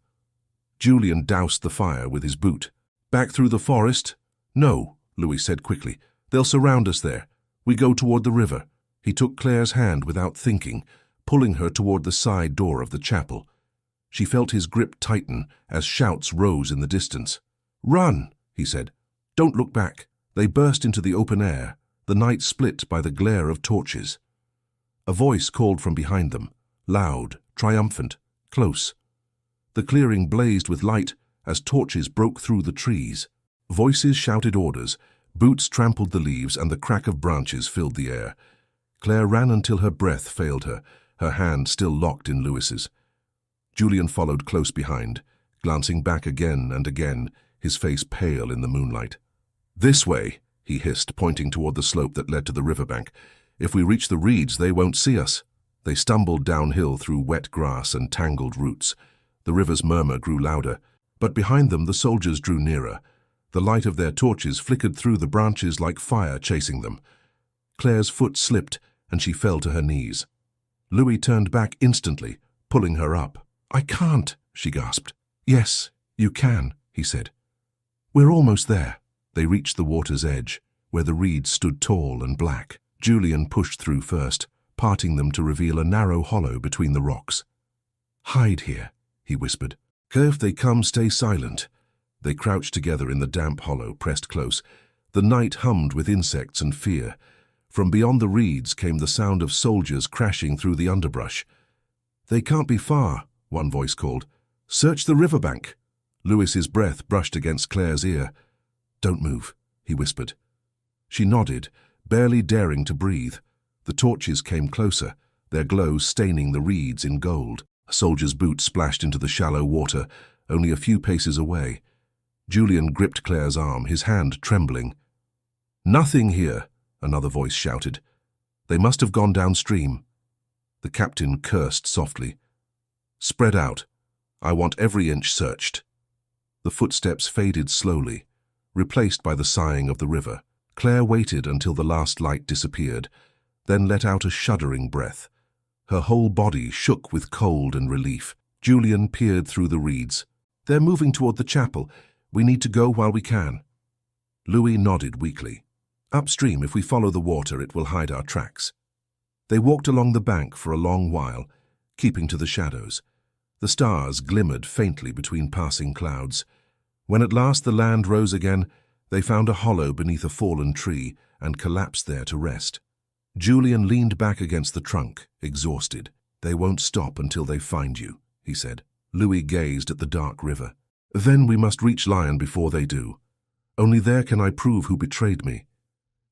Julian doused the fire with his boot. "Back through the forest?" "No," Louis said quickly. "They'll surround us there. We go toward the river." He took Claire's hand without thinking, pulling her toward the side door of the chapel. She felt his grip tighten as shouts rose in the distance. "Run," he said. "Don't look back." They burst into the open air, the night split by the glare of torches. A voice called from behind them, loud, triumphant, close. The clearing blazed with light as torches broke through the trees. Voices shouted orders, boots trampled the leaves, and the crack of branches filled the air. Claire ran until her breath failed her, her hand still locked in Louis's. Julian followed close behind, glancing back again and again, his face pale in the moonlight. "This way," he hissed, pointing toward the slope that led to the riverbank. "If we reach the reeds, they won't see us." They stumbled downhill through wet grass and tangled roots. The river's murmur grew louder, but behind them the soldiers drew nearer. The light of their torches flickered through the branches like fire chasing them. Claire's foot slipped, and she fell to her knees. Louis turned back instantly, pulling her up. "I can't," she gasped. "Yes, you can," he said. "We're almost there." They reached the water's edge, where the reeds stood tall and black. Julian pushed through first, parting them to reveal a narrow hollow between the rocks. "Hide here," he whispered. "If they come, stay silent." They crouched together in the damp hollow, pressed close. The night hummed with insects and fear. From beyond the reeds came the sound of soldiers crashing through the underbrush. "They can't be far," one voice called. "Search the riverbank." Lewis's breath brushed against Claire's ear. "Don't move," he whispered. She nodded, barely daring to breathe. The torches came closer, their glow staining the reeds in gold. A soldier's boot splashed into the shallow water, only a few paces away. Julian gripped Claire's arm, his hand trembling. "Nothing here," another voice shouted. "They must have gone downstream." The captain cursed softly. "Spread out. I want every inch searched." The footsteps faded slowly, replaced by the sighing of the river. Claire waited until the last light disappeared, then let out a shuddering breath. Her whole body shook with cold and relief. Julian peered through the reeds. "They're moving toward the chapel. We need to go while we can." Louis nodded weakly. "Upstream, if we follow the water, it will hide our tracks." They walked along the bank for a long while, keeping to the shadows. The stars glimmered faintly between passing clouds. When at last the land rose again, they found a hollow beneath a fallen tree and collapsed there to rest. Julian leaned back against the trunk, exhausted. "They won't stop until they find you," he said. Louis gazed at the dark river. "Then we must reach Lyon before they do. Only there can I prove who betrayed me."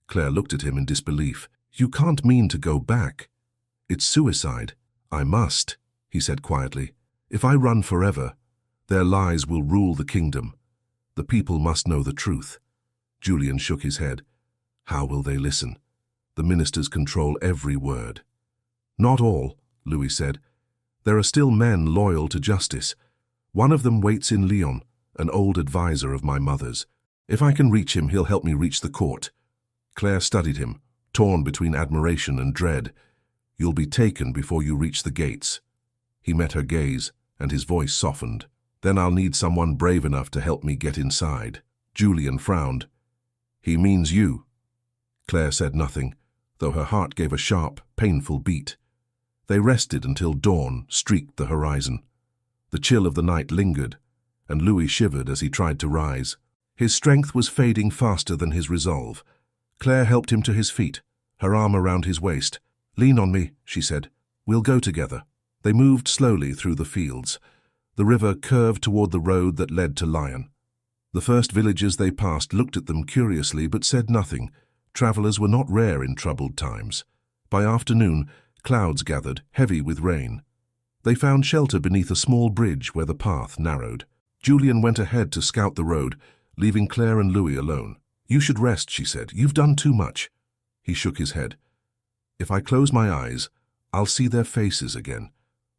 Claire looked at him in disbelief. "You can't mean to go back. It's suicide." "I must," he said quietly. "If I run forever, their lies will rule the kingdom. The people must know the truth." Julian shook his head. "How will they listen? The ministers control every word." "Not all," Louis said. "There are still men loyal to justice. One of them waits in Lyon, an old advisor of my mother's. If I can reach him, he'll help me reach the court." Claire studied him, torn between admiration and dread. "You'll be taken before you reach the gates." He met her gaze, and his voice softened. "Then I'll need someone brave enough to help me get inside." Julian frowned. "He means you." Claire said nothing, though her heart gave a sharp, painful beat. They rested until dawn streaked the horizon. The chill of the night lingered, and Louis shivered as he tried to rise. His strength was fading faster than his resolve. Claire helped him to his feet, her arm around his waist. "Lean on me," she said. "We'll go together." They moved slowly through the fields. The river curved toward the road that led to Lyon. The first villages they passed looked at them curiously but said nothing. Travelers were not rare in troubled times. By afternoon, clouds gathered, heavy with rain. They found shelter beneath a small bridge where the path narrowed. Julian went ahead to scout the road, leaving Claire and Louis alone. "You should rest," she said. "You've done too much." He shook his head. "If I close my eyes, I'll see their faces again.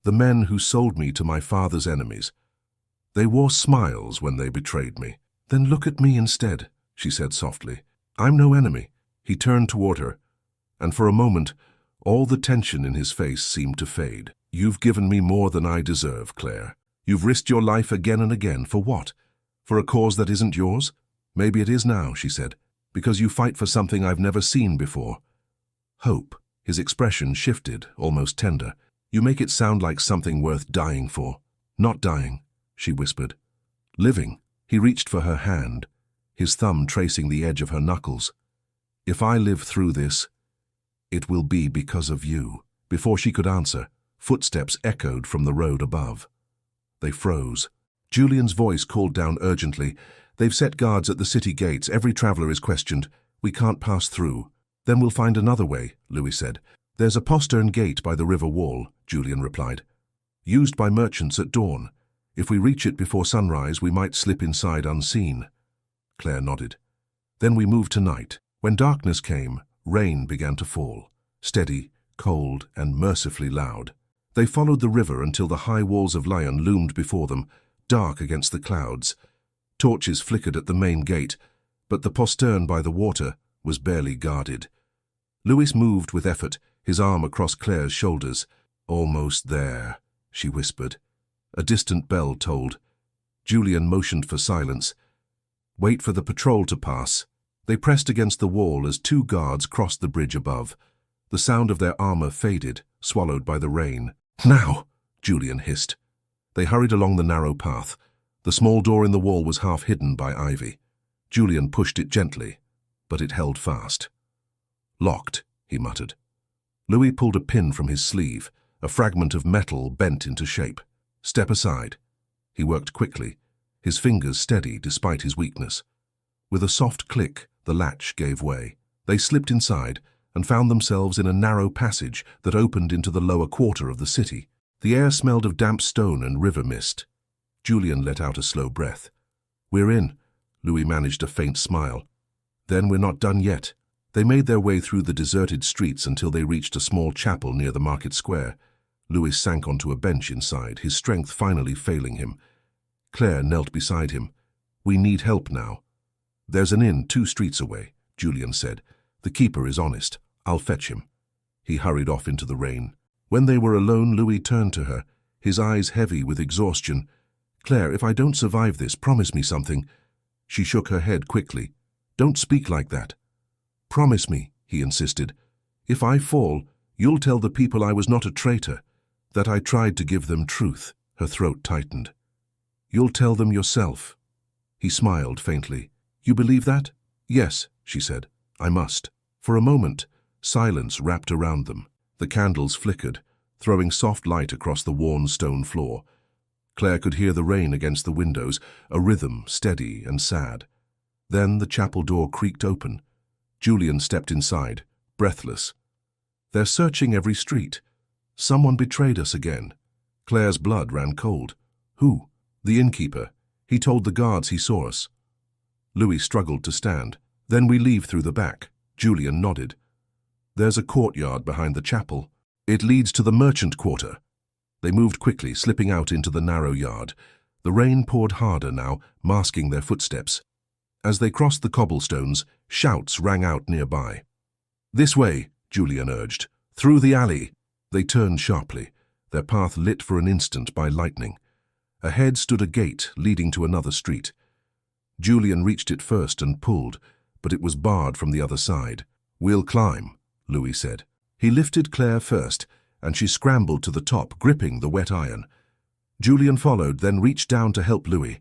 The men who sold me to my father's enemies. They wore smiles when they betrayed me." "Then look at me instead," she said softly. "I'm no enemy." He turned toward her, and for a moment, all the tension in his face seemed to fade. "You've given me more than I deserve, Claire. You've risked your life again and again. For what? For a cause that isn't yours? Maybe it is now," she said, "because you fight for something I've never seen before. Hope." His expression shifted, almost tender. "You make it sound like something worth dying for." "Not dying," she whispered. "Living." He reached for her hand, his thumb tracing the edge of her knuckles. "If I live through this, it will be because of you." Before she could answer, footsteps echoed from the road above. They froze. Julian's voice called down urgently. "They've set guards at the city gates. Every traveler is questioned. We can't pass through." "Then we'll find another way," Louis said. "There's a postern gate by the river wall," Julian replied. "Used by merchants at dawn. If we reach it before sunrise, we might slip inside unseen." Claire nodded. "Then we moved to night. When darkness came, rain began to fall, steady, cold, and mercifully loud. They followed the river until the high walls of Lyon loomed before them, dark against the clouds. Torches flickered at the main gate, but the postern by the water was barely guarded. Louis moved with effort, his arm across Claire's shoulders. "Almost there," she whispered. A distant bell tolled. Julian motioned for silence. "Wait for the patrol to pass." They pressed against the wall as two guards crossed the bridge above. The sound of their armor faded, swallowed by the rain. "Now!" Julian hissed. They hurried along the narrow path. The small door in the wall was half hidden by ivy. Julian pushed it gently. but it held fast. "Locked," he muttered. Louis pulled a pin from his sleeve, a fragment of metal bent into shape. "Step aside." He worked quickly, his fingers steady despite his weakness. With a soft click, the latch gave way. They slipped inside and found themselves in a narrow passage that opened into the lower quarter of the city. The air smelled of damp stone and river mist. Julian let out a slow breath. "We're in." Louis managed a faint smile. "Then we're not done yet." They made their way through the deserted streets until they reached a small chapel near the market square. Louis sank onto a bench inside, his strength finally failing him. Claire knelt beside him. "We need help now." "There's an inn 2 streets away," Julian said. "The keeper is honest. I'll fetch him." He hurried off into the rain. When they were alone, Louis turned to her, his eyes heavy with exhaustion. "Claire, if I don't survive this, promise me something." She shook her head quickly. "Don't speak like that." "Promise me," he insisted. "If I fall, you'll tell the people I was not a traitor, that I tried to give them truth." Her throat tightened. "You'll tell them yourself." He smiled faintly. "You believe that?" "Yes," she said. "I must." For a moment, silence wrapped around them. The candles flickered, throwing soft light across the worn stone floor. Claire could hear the rain against the windows, a rhythm steady and sad. Then the chapel door creaked open. Julian stepped inside, breathless. "They're searching every street. Someone betrayed us again." Claire's blood ran cold. "Who?" "The innkeeper. He told the guards he saw us." Louis struggled to stand. "Then we leave through the back." Julian nodded. "There's a courtyard behind the chapel. It leads to the merchant quarter." They moved quickly, slipping out into the narrow yard. The rain poured harder now, masking their footsteps. As they crossed the cobblestones, shouts rang out nearby. "This way," Julian urged. "Through the alley." They turned sharply, their path lit for an instant by lightning. Ahead stood a gate leading to another street. Julian reached it first and pulled, but it was barred from the other side. "We'll climb," Louis said. He lifted Claire first, and she scrambled to the top, gripping the wet iron. Julian followed, then reached down to help Louis,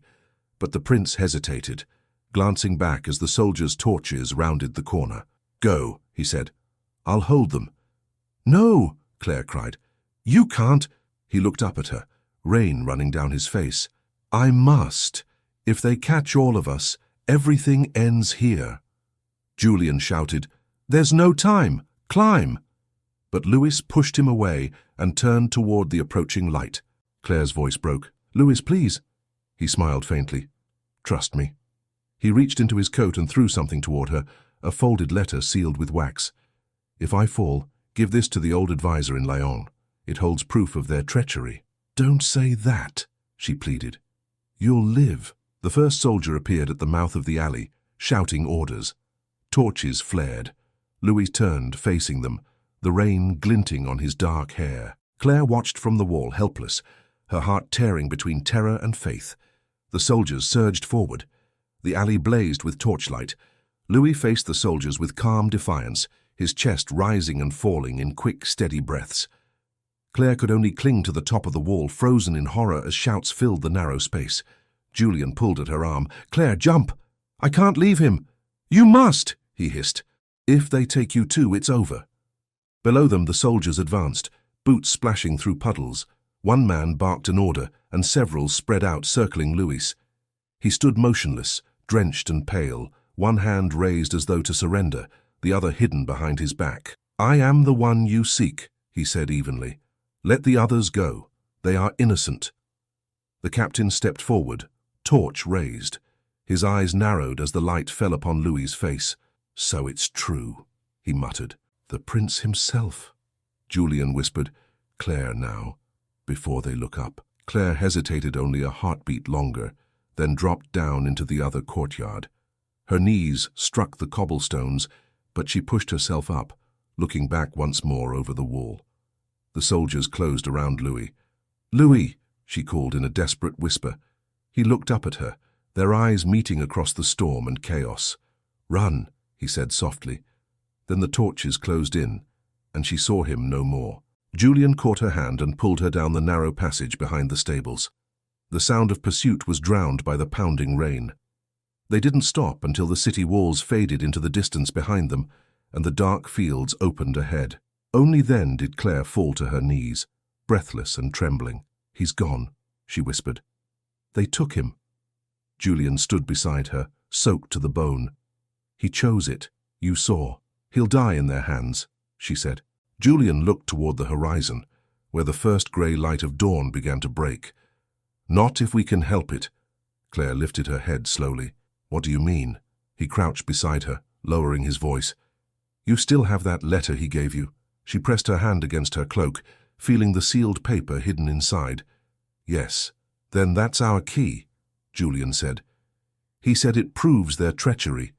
but the prince hesitated, glancing back as the soldiers' torches rounded the corner. "Go," he said. "I'll hold them." "No," Claire cried. "You can't." He looked up at her, rain running down his face. "I must. If they catch all of us, everything ends here." Julian shouted, "There's no time. Climb!" But Louis pushed him away and turned toward the approaching light. Claire's voice broke. "Louis, please." He smiled faintly. "Trust me." He reached into his coat and threw something toward her, a folded letter sealed with wax. "If I fall, give this to the old advisor in Lyon. It holds proof of their treachery." "Don't say that," she pleaded. "You'll live." The first soldier appeared at the mouth of the alley, shouting orders. Torches flared. Louis turned, facing them, the rain glinting on his dark hair. Claire watched from the wall, helpless, her heart tearing between terror and faith. The soldiers surged forward. The alley blazed with torchlight. Louis faced the soldiers with calm defiance, his chest rising and falling in quick, steady breaths. Claire could only cling to the top of the wall, frozen in horror as shouts filled the narrow space. Julian pulled at her arm. "Claire, jump! I can't leave him!" "You must!" he hissed. "If they take you too, it's over." Below them the soldiers advanced, boots splashing through puddles. One man barked an order, and several spread out, circling Louis. He stood motionless, drenched and pale, one hand raised as though to surrender, the other hidden behind his back. "I am the one you seek," he said evenly. "Let the others go. They are innocent." The captain stepped forward, torch raised. His eyes narrowed as the light fell upon Louis's face. "So it's true," he muttered. "The prince himself," Julian whispered. "Claire now," before they look up. Claire hesitated only a heartbeat longer, then dropped down into the other courtyard. Her knees struck the cobblestones, but she pushed herself up, looking back once more over the wall. The soldiers closed around Louis. "Louis!" she called in a desperate whisper. He looked up at her, their eyes meeting across the storm and chaos. "Run," he said softly. Then the torches closed in, and she saw him no more. Julian caught her hand and pulled her down the narrow passage behind the stables. The sound of pursuit was drowned by the pounding rain. They didn't stop until the city walls faded into the distance behind them, and the dark fields opened ahead. Only then did Claire fall to her knees, breathless and trembling. "He's gone," she whispered. "They took him." Julian stood beside her, soaked to the bone. "He chose it. You saw. He'll die in their hands," she said. Julian looked toward the horizon, where the first grey light of dawn began to break. "Not if we can help it." Claire lifted her head slowly. "What do you mean?" He crouched beside her, lowering his voice. "You still have that letter he gave you." She pressed her hand against her cloak, feeling the sealed paper hidden inside. "Yes. Then that's our key," Julian said. "He said it proves their treachery.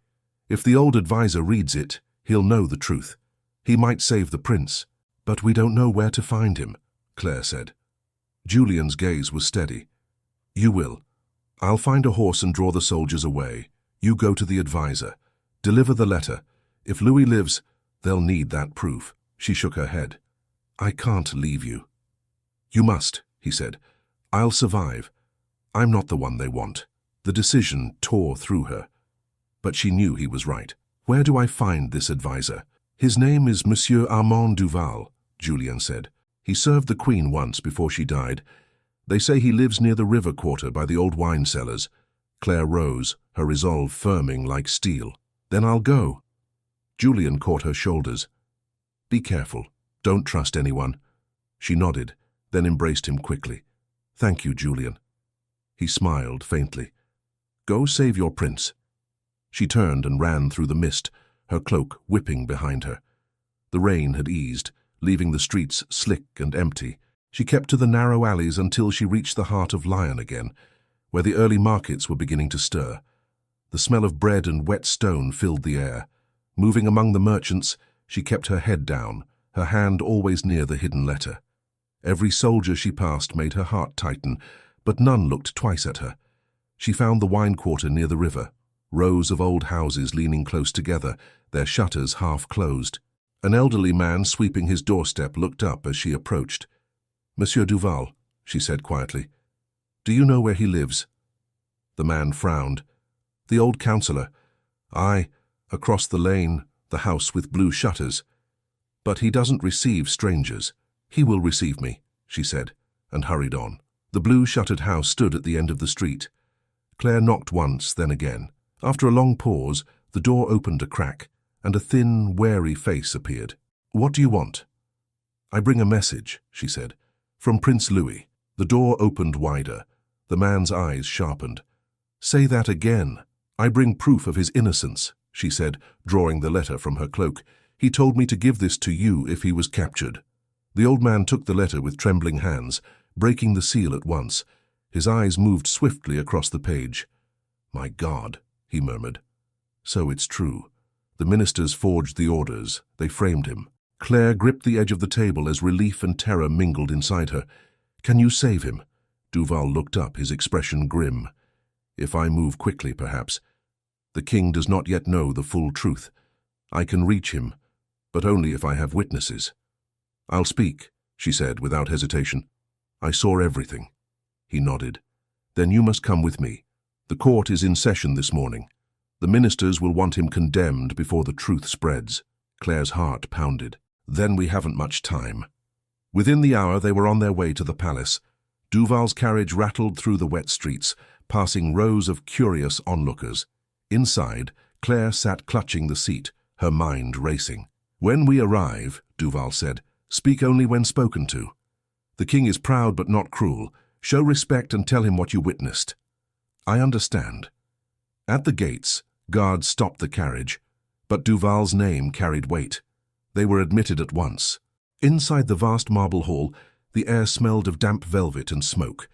If the old advisor reads it, he'll know the truth. He might save the prince. But we don't know where to find him," Claire said. Julian's gaze was steady. "You will. I'll find a horse and draw the soldiers away. You go to the advisor. Deliver the letter. If Louis lives, they'll need that proof." She shook her head. "I can't leave you." "You must," he said. "I'll survive. I'm not the one they want." The decision tore through her. But she knew he was right. "Where do I find this advisor?" "His name is Monsieur Armand Duval," Julian said. "He served the Queen once before she died. They say he lives near the river quarter by the old wine cellars." Claire rose, her resolve firming like steel. "Then I'll go." Julian caught her shoulders. "Be careful. Don't trust anyone." She nodded, then embraced him quickly. "Thank you, Julian." He smiled faintly. "Go save your prince." She turned and ran through the mist, her cloak whipping behind her. The rain had eased, leaving the streets slick and empty. She kept to the narrow alleys until she reached the heart of Lyon again, where the early markets were beginning to stir. The smell of bread and wet stone filled the air. Moving among the merchants, she kept her head down, her hand always near the hidden letter. Every soldier she passed made her heart tighten, but none looked twice at her. She found the wine quarter near the river, rows of old houses leaning close together, their shutters half closed. An elderly man sweeping his doorstep looked up as she approached. "Monsieur Duval," she said quietly. "Do you know where he lives?" The man frowned. "The old councillor. Aye, across the lane, the house with blue shutters. But he doesn't receive strangers." "He will receive me," she said, and hurried on. The blue-shuttered house stood at the end of the street. Claire knocked once, then again. After a long pause, the door opened a crack, and a thin, wary face appeared. "What do you want?" "I bring a message," she said. "From Prince Louis." The door opened wider. The man's eyes sharpened. "Say that again." "I bring proof of his innocence," she said, drawing the letter from her cloak. "He told me to give this to you if he was captured." The old man took the letter with trembling hands, breaking the seal at once. His eyes moved swiftly across the page. "My God," he murmured. "So it's true. The ministers forged the orders. They framed him." Claire gripped the edge of the table as relief and terror mingled inside her. "Can you save him?" Duval looked up, his expression grim. "If I move quickly, perhaps. The king does not yet know the full truth. I can reach him, but only if I have witnesses." "I'll speak," she said without hesitation. "I saw everything." He nodded. "Then you must come with me. The court is in session this morning. The ministers will want him condemned before the truth spreads." Claire's heart pounded. "Then we haven't much time." Within the hour they were on their way to the palace. Duval's carriage rattled through the wet streets, passing rows of curious onlookers. Inside, Claire sat clutching the seat, her mind racing. "When we arrive," Duval said, "speak only when spoken to. The king is proud but not cruel. Show respect and tell him what you witnessed." "I understand." At the gates, guards stopped the carriage, but Duval's name carried weight. They were admitted at once. Inside the vast marble hall, the air smelled of damp velvet and smoke.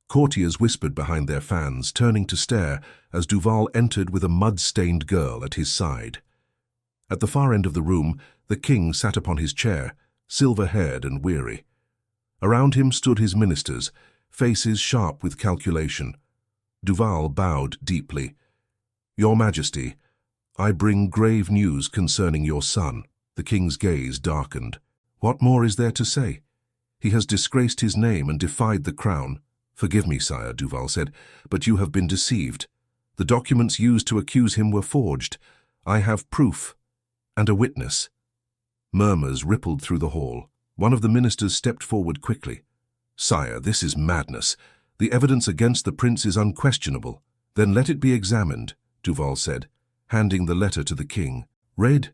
Courtiers whispered behind their fans, turning to stare as Duval entered with a mud-stained girl at his side. At the far end of the room, the king sat upon his chair, silver-haired and weary. Around him stood his ministers, faces sharp with calculation. Duval bowed deeply. "Your Majesty, I bring grave news concerning your son." The king's gaze darkened. "What more is there to say? He has disgraced his name and defied the crown." "Forgive me, sire," Duval said, "but you have been deceived. The documents used to accuse him were forged. I have proof. And a witness. Murmurs rippled through the hall. One of the ministers stepped forward quickly. Sire, this is madness. The evidence against the prince is unquestionable. Then let it be examined, Duval said, handing the letter to the king. Read,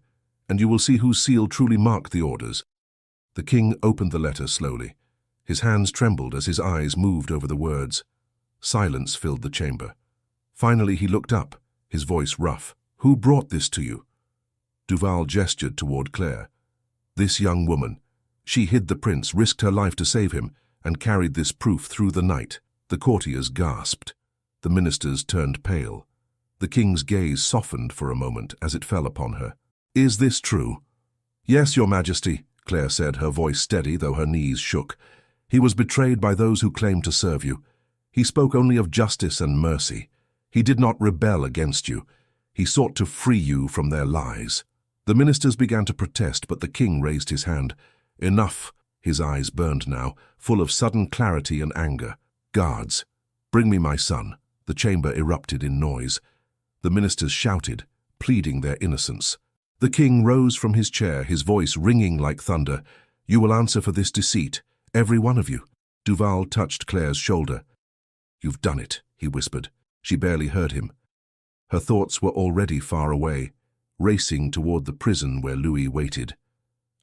and you will see whose seal truly marked the orders. The king opened the letter slowly. His hands trembled as his eyes moved over the words. Silence filled the chamber. Finally he looked up, his voice rough. Who brought this to you? Duval gestured toward Claire. This young woman. She hid the prince, risked her life to save him, and carried this proof through the night. The courtiers gasped. The ministers turned pale. The king's gaze softened for a moment as it fell upon her. Is this true? Yes, your majesty, Claire said, her voice steady though her knees shook. He was betrayed by those who claimed to serve you. He spoke only of justice and mercy. He did not rebel against you. He sought to free you from their lies. The ministers began to protest, but the king raised his hand. Enough. His eyes burned now, full of sudden clarity and anger. Guards, bring me my son. The chamber erupted in noise. The ministers shouted, pleading their innocence. The king rose from his chair, his voice ringing like thunder. You will answer for this deceit, every one of you. Duval touched Claire's shoulder. You've done it, he whispered. She barely heard him. Her thoughts were already far away, racing toward the prison where Louis waited.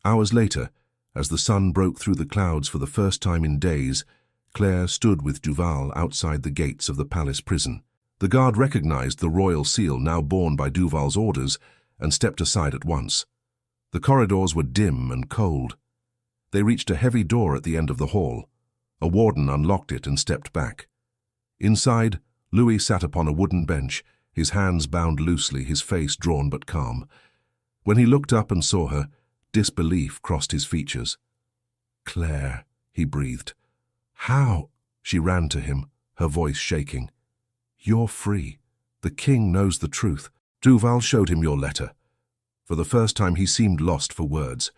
Hours later, as the sun broke through the clouds for the first time in days, Claire stood with Duval outside the gates of the palace prison. The guard recognized the royal seal now borne by Duval's orders and stepped aside at once. The corridors were dim and cold. They reached a heavy door at the end of the hall. A warden unlocked it and stepped back. Inside, Louis sat upon a wooden bench, his hands bound loosely, his face drawn but calm. When he looked up and saw her, disbelief crossed his features. Claire, he breathed. How? She ran to him, her voice shaking. You're free. The king knows the truth. Duval showed him your letter. For the first time he seemed lost for words.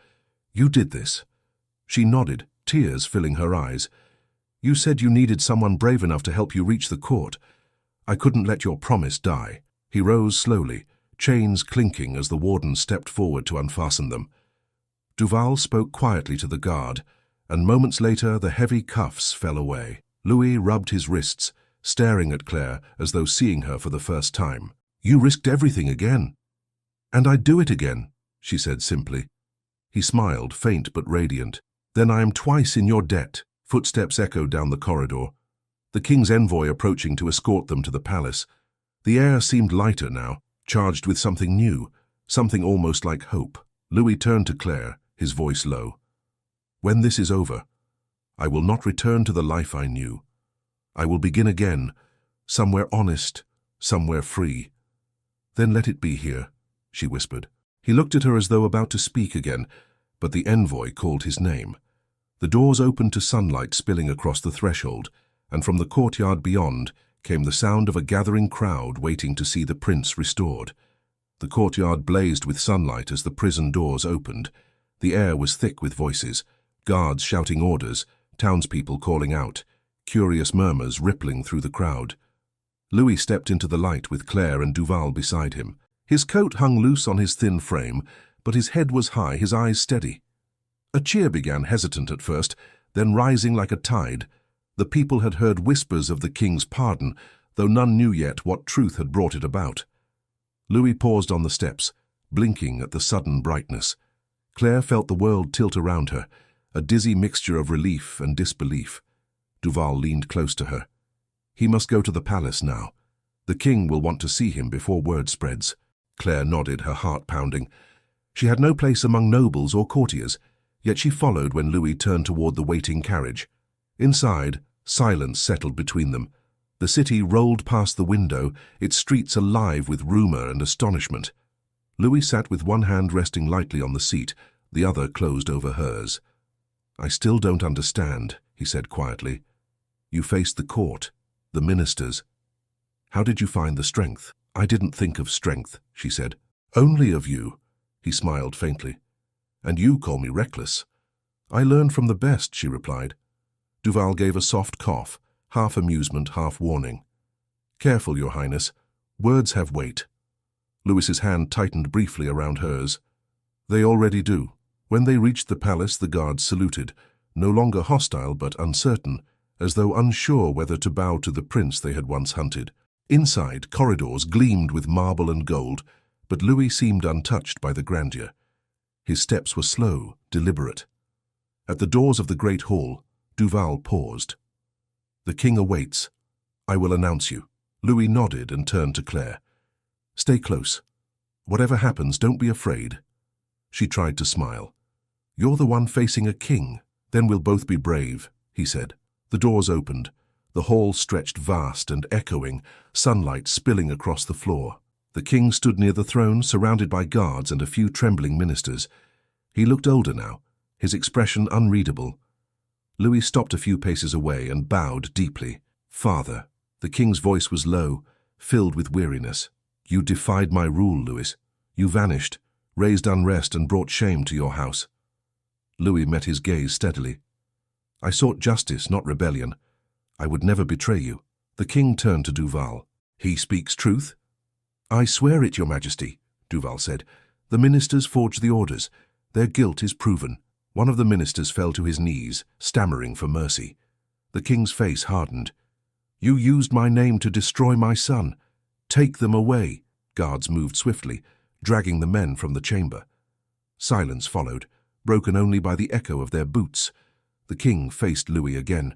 You did this. She nodded, tears filling her eyes. You said you needed someone brave enough to help you reach the court. I couldn't let your promise die. He rose slowly, chains clinking as the warden stepped forward to unfasten them. Duval spoke quietly to the guard, and moments later the heavy cuffs fell away. Louis rubbed his wrists, staring at Claire as though seeing her for the first time. You risked everything again. And I'd do it again, she said simply. He smiled, faint but radiant. Then I am twice in your debt. Footsteps echoed down the corridor. The king's envoy approaching to escort them to the palace. The air seemed lighter now, charged with something new, something almost like hope. Louis turned to Claire, his voice low. When this is over, I will not return to the life I knew. I will begin again, somewhere honest, somewhere free. Then let it be here, she whispered. He looked at her as though about to speak again, but the envoy called his name. The doors opened to sunlight spilling across the threshold, and from the courtyard beyond came the sound of a gathering crowd waiting to see the prince restored. The courtyard blazed with sunlight as the prison doors opened. The air was thick with voices, guards shouting orders, townspeople calling out, curious murmurs rippling through the crowd. Louis stepped into the light with Claire and Duval beside him. His coat hung loose on his thin frame, but his head was high, his eyes steady. A cheer began, hesitant at first, then rising like a tide. The people had heard whispers of the king's pardon, though none knew yet what truth had brought it about. Louis paused on the steps, blinking at the sudden brightness. Claire felt the world tilt around her, a dizzy mixture of relief and disbelief. Duval leaned close to her. He must go to the palace now. The king will want to see him before word spreads. Claire nodded, her heart pounding. She had no place among nobles or courtiers, yet she followed when Louis turned toward the waiting carriage. Inside, silence settled between them. The city rolled past the window, its streets alive with rumor and astonishment. Louis sat with one hand resting lightly on the seat, the other closed over hers. I still don't understand, he said quietly. You faced the court, the ministers. How did you find the strength? I didn't think of strength, she said. Only of you, he smiled faintly. And you call me reckless. I learned from the best, she replied. Duval gave a soft cough, half amusement, half warning. Careful, Your Highness. Words have weight. Louis's hand tightened briefly around hers. They already do. When they reached the palace, the guards saluted, no longer hostile but uncertain, as though unsure whether to bow to the prince they had once hunted. Inside, corridors gleamed with marble and gold, but Louis seemed untouched by the grandeur. His steps were slow, deliberate. At the doors of the great hall, Duval paused. "The king awaits. I will announce you." Louis nodded and turned to Claire. "Stay close. Whatever happens, don't be afraid." She tried to smile. "You're the one facing a king. Then we'll both be brave," he said. The doors opened. The hall stretched vast and echoing, sunlight spilling across the floor. The king stood near the throne, surrounded by guards and a few trembling ministers. He looked older now, his expression unreadable. Louis stopped a few paces away and bowed deeply. "Father." The king's voice was low, filled with weariness. "You defied my rule, Louis. You vanished, raised unrest and brought shame to your house." Louis met his gaze steadily. "I sought justice, not rebellion. I would never betray you." The king turned to Duval. "He speaks truth?" "I swear it, your majesty," Duval said. "The ministers forged the orders. Their guilt is proven." One of the ministers fell to his knees, stammering for mercy. The king's face hardened. "You used my name to destroy my son. Take them away." Guards moved swiftly, dragging the men from the chamber. Silence followed, broken only by the echo of their boots. The king faced Louis again.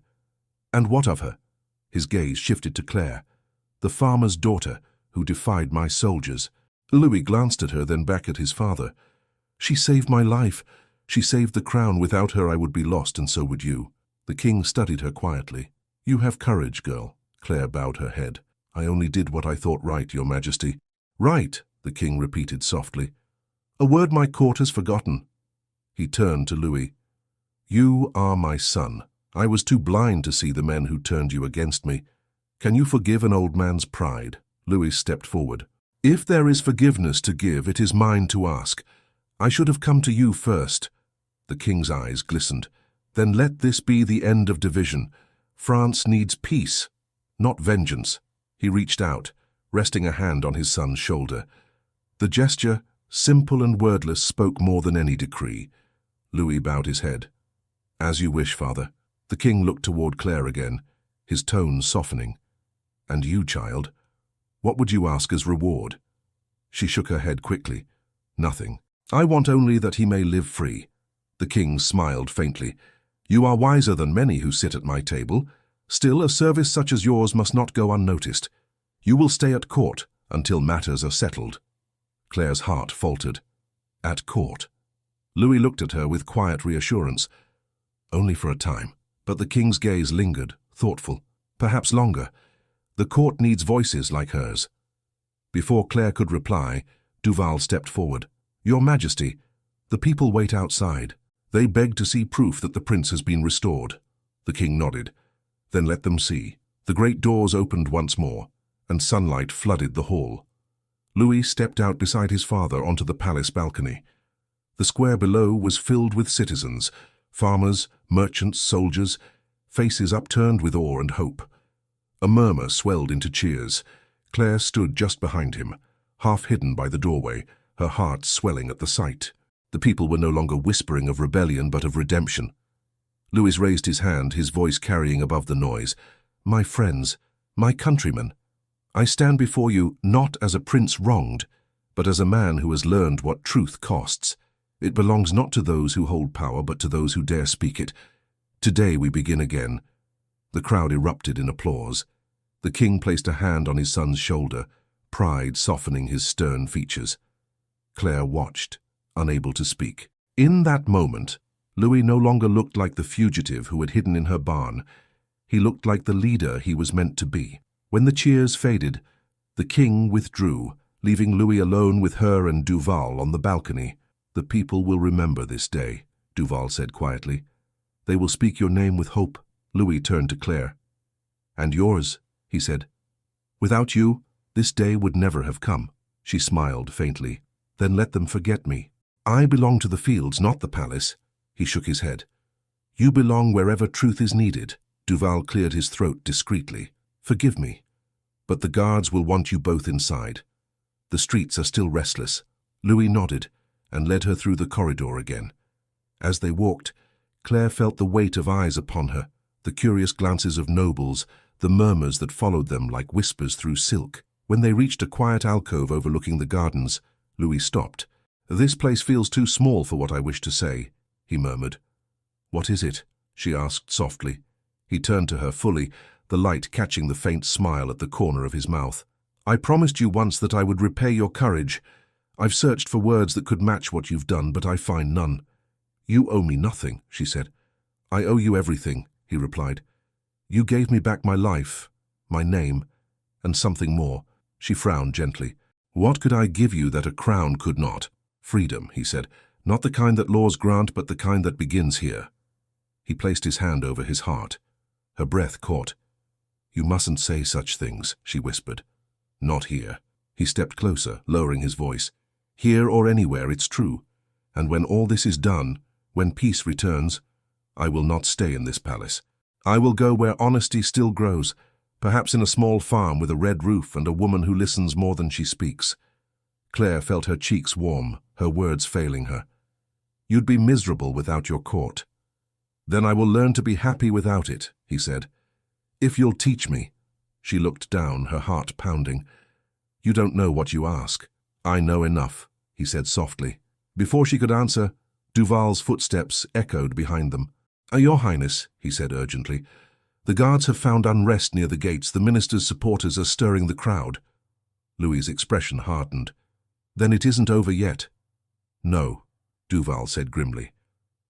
"And what of her?" His gaze shifted to Claire. "The farmer's daughter, who defied my soldiers." Louis glanced at her, then back at his father. "She saved my life. She saved the crown. Without her I would be lost, and so would you." The king studied her quietly. "You have courage, girl." Claire bowed her head. "I only did what I thought right, your majesty." "Right," the king repeated softly. "A word my court has forgotten." He turned to Louis. "You are my son. I was too blind to see the men who turned you against me. Can you forgive an old man's pride?" Louis stepped forward. "If there is forgiveness to give, it is mine to ask. I should have come to you first." The king's eyes glistened. "Then let this be the end of division. France needs peace, not vengeance." He reached out, resting a hand on his son's shoulder. The gesture, simple and wordless, spoke more than any decree. Louis bowed his head. "As you wish, father." The king looked toward Claire again, his tone softening. "And you, child, what would you ask as reward?" She shook her head quickly. "Nothing. I want only that he may live free." The king smiled faintly. "You are wiser than many who sit at my table. Still, a service such as yours must not go unnoticed. You will stay at court until matters are settled." Claire's heart faltered. At court? Louis looked at her with quiet reassurance. "Only for a time." But the king's gaze lingered, thoughtful. "Perhaps longer. The court needs voices like hers." Before Claire could reply, Duval stepped forward. "Your Majesty, the people wait outside. They beg to see proof that the prince has been restored." The king nodded. "Then let them see." The great doors opened once more, and sunlight flooded the hall. Louis stepped out beside his father onto the palace balcony. The square below was filled with citizens, farmers, merchants, soldiers, faces upturned with awe and hope. A murmur swelled into cheers. Claire stood just behind him, half hidden by the doorway, her heart swelling at the sight. The people were no longer whispering of rebellion but of redemption. Louis raised his hand, his voice carrying above the noise. "My friends, my countrymen, I stand before you not as a prince wronged, but as a man who has learned what truth costs. It belongs not to those who hold power, but to those who dare speak it. Today we begin again." The crowd erupted in applause. The king placed a hand on his son's shoulder, pride softening his stern features. Claire watched, unable to speak. In that moment, Louis no longer looked like the fugitive who had hidden in her barn. He looked like the leader he was meant to be. When the cheers faded, the king withdrew, leaving Louis alone with her and Duval on the balcony. "The people will remember this day," Duval said quietly. "They will speak your name with hope." Louis turned to Claire. "And yours," he said. "Without you, this day would never have come." She smiled faintly. "Then let them forget me. I belong to the fields, not the palace." He shook his head. "You belong wherever truth is needed." Duval cleared his throat discreetly. "Forgive me. But the guards will want you both inside. The streets are still restless. Louis nodded and led her through the corridor again. As they walked, Claire felt the weight of eyes upon her, the curious glances of nobles, the murmurs that followed them like whispers through silk. When they reached a quiet alcove overlooking the gardens, Louis stopped. "This place feels too small for what I wish to say," he murmured. "What is it?" she asked softly. He turned to her fully, the light catching the faint smile at the corner of his mouth. "I promised you once that I would repay your courage. I've searched for words that could match what you've done, but I find none." "You owe me nothing," she said. "I owe you everything," he replied. "You gave me back my life, my name, and something more." She frowned gently. "What could I give you that a crown could not?" "Freedom," he said. "Not the kind that laws grant, but the kind that begins here." He placed his hand over his heart. Her breath caught. "You mustn't say such things," she whispered. "Not here." He stepped closer, lowering his voice. "Here or anywhere, it's true. And when all this is done, when peace returns, I will not stay in this palace. I will go where honesty still grows, perhaps in a small farm with a red roof and a woman who listens more than she speaks." Claire felt her cheeks warm, her words failing her. "You'd be miserable without your court." "Then I will learn to be happy without it," he said. "If you'll teach me." She looked down, her heart pounding. "You don't know what you ask." "I know enough," he said softly. Before she could answer, Duval's footsteps echoed behind them. "Your Highness," he said urgently, "the guards have found unrest near the gates. The minister's supporters are stirring the crowd." Louis's expression hardened. "Then it isn't over yet." "No," Duval said grimly.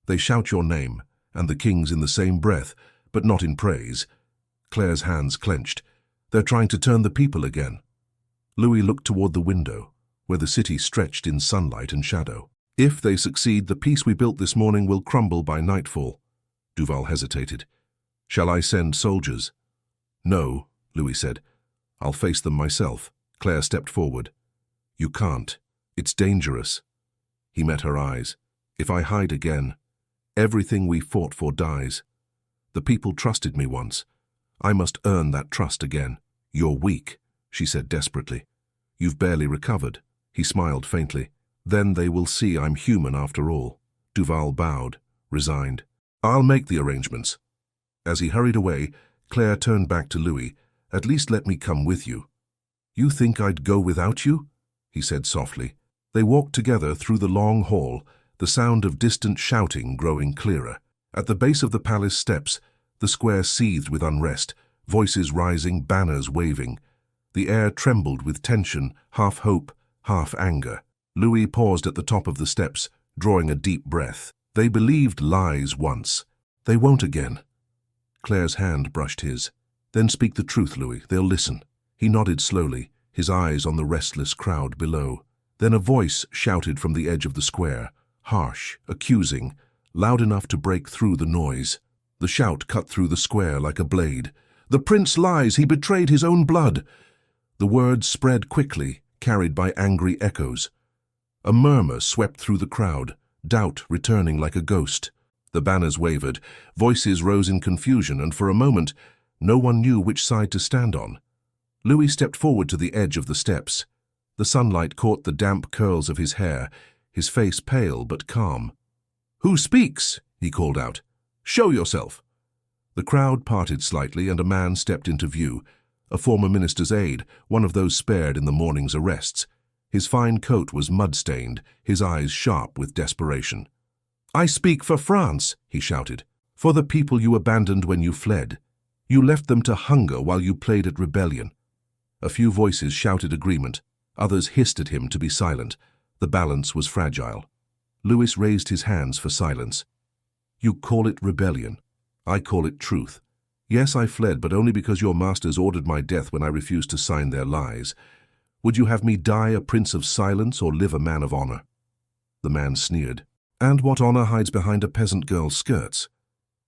"They shout your name, and the king's in the same breath, but not in praise." Claire's hands clenched. "They're trying to turn the people again." Louis looked toward the window, where the city stretched in sunlight and shadow. "If they succeed, the peace we built this morning will crumble by nightfall." Duval hesitated. "Shall I send soldiers?" "No," Louis said. "I'll face them myself." Claire stepped forward. "You can't. It's dangerous." He met her eyes. "If I hide again, everything we fought for dies. The people trusted me once. I must earn that trust again." "You're weak," she said desperately. "You've barely recovered." He smiled faintly. "Then they will see I'm human after all." Duval bowed, resigned. "I'll make the arrangements." As he hurried away, Claire turned back to Louis. "At least let me come with you." "You think I'd go without you?" he said softly. They walked together through the long hall, the sound of distant shouting growing clearer. At the base of the palace steps, the square seethed with unrest, voices rising, banners waving. The air trembled with tension, half hope, half anger. Louis paused at the top of the steps, drawing a deep breath. "They believed lies once. They won't again." Claire's hand brushed his. "Then speak the truth, Louis. They'll listen." He nodded slowly, his eyes on the restless crowd below. Then a voice shouted from the edge of the square, harsh, accusing, loud enough to break through the noise. The shout cut through the square like a blade. "The prince lies! He betrayed his own blood!" The words spread quickly, carried by angry echoes. A murmur swept through the crowd, doubt returning like a ghost. The banners wavered, voices rose in confusion, and for a moment, no one knew which side to stand on. Louis stepped forward to the edge of the steps. The sunlight caught the damp curls of his hair, his face pale but calm. "Who speaks?" he called out. "Show yourself." The crowd parted slightly, and a man stepped into view, a former minister's aide, one of those spared in the morning's arrests. His fine coat was mud-stained, his eyes sharp with desperation. "I speak for France," he shouted, "for the people you abandoned when you fled. You left them to hunger while you played at rebellion." A few voices shouted agreement. Others hissed at him to be silent. The balance was fragile. Louis raised his hands for silence. "You call it rebellion. I call it truth. Yes, I fled, but only because your masters ordered my death when I refused to sign their lies. Would you have me die a prince of silence or live a man of honor?" The man sneered. "And what honor hides behind a peasant girl's skirts?"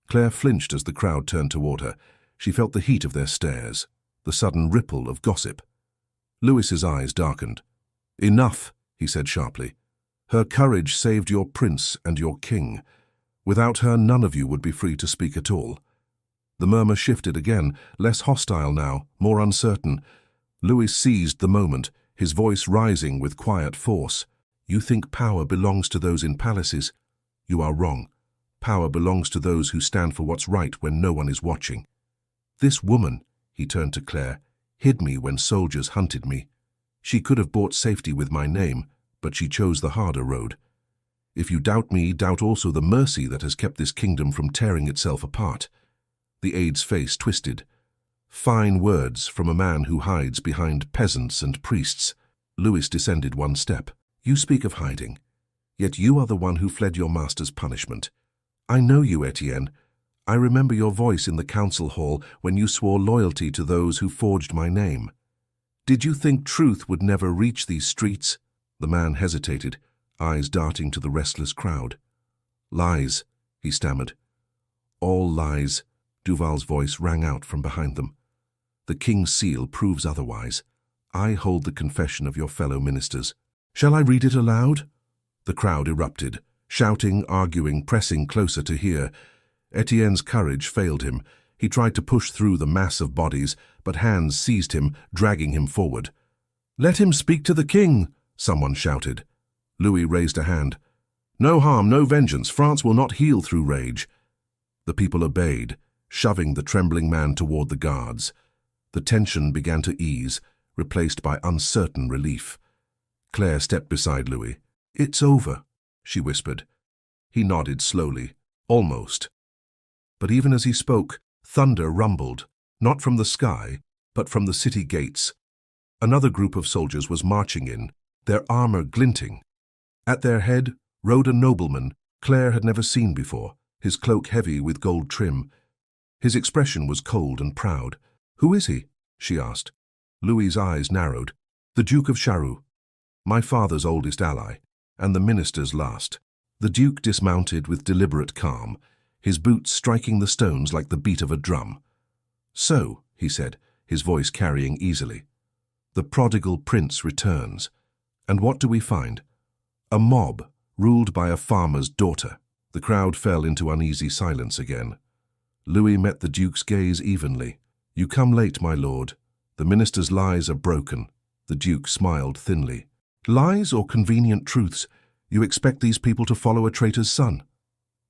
Claire flinched as the crowd turned toward her. She felt the heat of their stares, the sudden ripple of gossip. Louis's eyes darkened. "Enough," he said sharply. "Her courage saved your prince and your king. Without her, none of you would be free to speak at all." The murmur shifted again, less hostile now, more uncertain. Louis seized the moment, his voice rising with quiet force. You think power belongs to those in palaces? You are wrong. Power belongs to those who stand for what's right when no one is watching. This woman, he turned to Claire, hid me when soldiers hunted me. She could have bought safety with my name, but she chose the harder road. If you doubt me, doubt also the mercy that has kept this kingdom from tearing itself apart. The aide's face twisted. Fine words from a man who hides behind peasants and priests. Louis descended one step. You speak of hiding, yet you are the one who fled your master's punishment. I know you, Etienne. I remember your voice in the council hall when you swore loyalty to those who forged my name. Did you think truth would never reach these streets? The man hesitated, eyes darting to the restless crowd. Lies, he stammered. All lies, Duval's voice rang out from behind them. The king's seal proves otherwise. I hold the confession of your fellow ministers. Shall I read it aloud? The crowd erupted, shouting, arguing, pressing closer to hear. Etienne's courage failed him. He tried to push through the mass of bodies, but hands seized him, dragging him forward. Let him speak to the king, someone shouted. Louis raised a hand. No harm, no vengeance. France will not heal through rage. The people obeyed, shoving the trembling man toward the guards. The tension began to ease, replaced by uncertain relief. Claire stepped beside Louis. It's over, she whispered. He nodded slowly, almost. But even as he spoke, thunder rumbled, not from the sky, but from the city gates. Another group of soldiers was marching in, their armor glinting. At their head rode a nobleman Claire had never seen before, his cloak heavy with gold trim. His expression was cold and proud. Who is he? She asked. Louis's eyes narrowed. The Duke of Charroux, my father's oldest ally, and the minister's last. The Duke dismounted with deliberate calm, his boots striking the stones like the beat of a drum. So, he said, his voice carrying easily, the prodigal prince returns. And what do we find? A mob, ruled by a farmer's daughter. The crowd fell into uneasy silence again. Louis met the Duke's gaze evenly. You come late, my lord. The minister's lies are broken. The Duke smiled thinly. Lies or convenient truths? You expect these people to follow a traitor's son?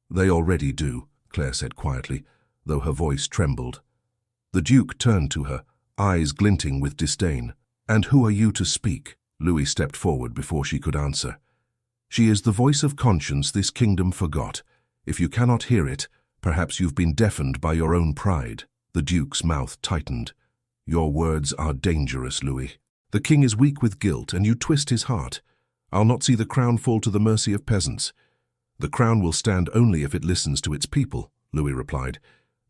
They already do, Claire said quietly, though her voice trembled. The Duke turned to her, eyes glinting with disdain. And who are you to speak? Louis stepped forward before she could answer. She is the voice of conscience this kingdom forgot. If you cannot hear it, perhaps you've been deafened by your own pride. The Duke's mouth tightened. Your words are dangerous, Louis. The king is weak with guilt, and you twist his heart. I'll not see the crown fall to the mercy of peasants. The crown will stand only if it listens to its people, Louis replied.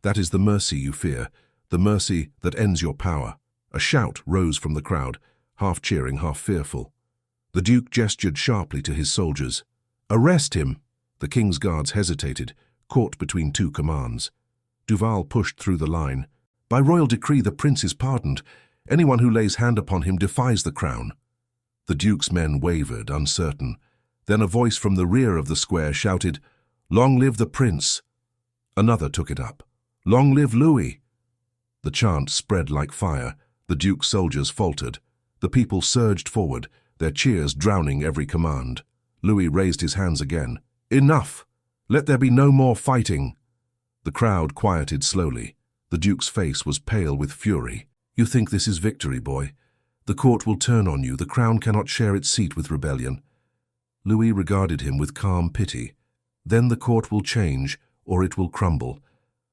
That is the mercy you fear, the mercy that ends your power. A shout rose from the crowd, half cheering, half fearful. The Duke gestured sharply to his soldiers. Arrest him! The king's guards hesitated, caught between two commands. Duval pushed through the line. By royal decree the prince is pardoned. Anyone who lays hand upon him defies the crown. The Duke's men wavered, uncertain. Then a voice from the rear of the square shouted, Long live the prince! Another took it up. Long live Louis! The chant spread like fire. The Duke's soldiers faltered. The people surged forward, their cheers drowning every command. Louis raised his hands again. Enough! Let there be no more fighting! The crowd quieted slowly. The Duke's face was pale with fury. You think this is victory, boy? The court will turn on you. The crown cannot share its seat with rebellion. Louis regarded him with calm pity. Then the court will change, or it will crumble.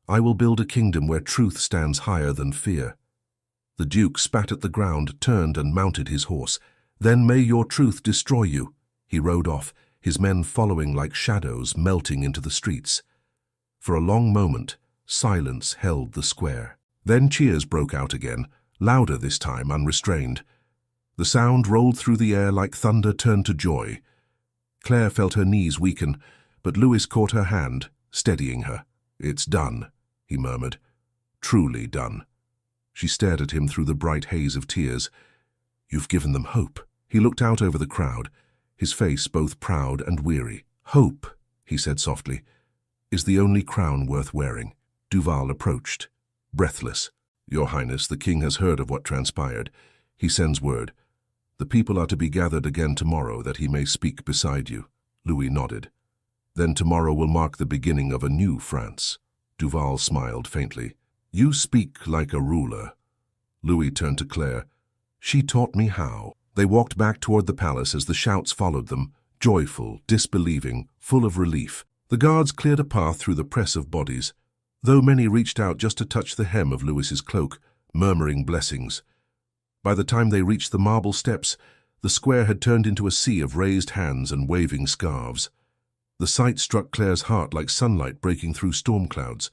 I will build a kingdom where truth stands higher than fear. The Duke spat at the ground, turned and mounted his horse. Then may your truth destroy you. He rode off, his men following like shadows, melting into the streets. For a long moment, silence held the square. Then cheers broke out again, louder this time, unrestrained. The sound rolled through the air like thunder turned to joy. Claire felt her knees weaken, but Louis caught her hand, steadying her. It's done, he murmured. Truly done. She stared at him through the bright haze of tears. You've given them hope. He looked out over the crowd, his face both proud and weary. Hope, he said softly, is the only crown worth wearing. Duval approached, breathless. Your Highness, the king has heard of what transpired. He sends word. The people are to be gathered again tomorrow that he may speak beside you. Louis nodded. Then tomorrow will mark the beginning of a new France. Duval smiled faintly. You speak like a ruler. Louis turned to Claire. She taught me how. They walked back toward the palace as the shouts followed them, joyful, disbelieving, full of relief. The guards cleared a path through the press of bodies, though many reached out just to touch the hem of Louis's cloak, murmuring blessings. By the time they reached the marble steps, the square had turned into a sea of raised hands and waving scarves. The sight struck Claire's heart like sunlight breaking through storm clouds.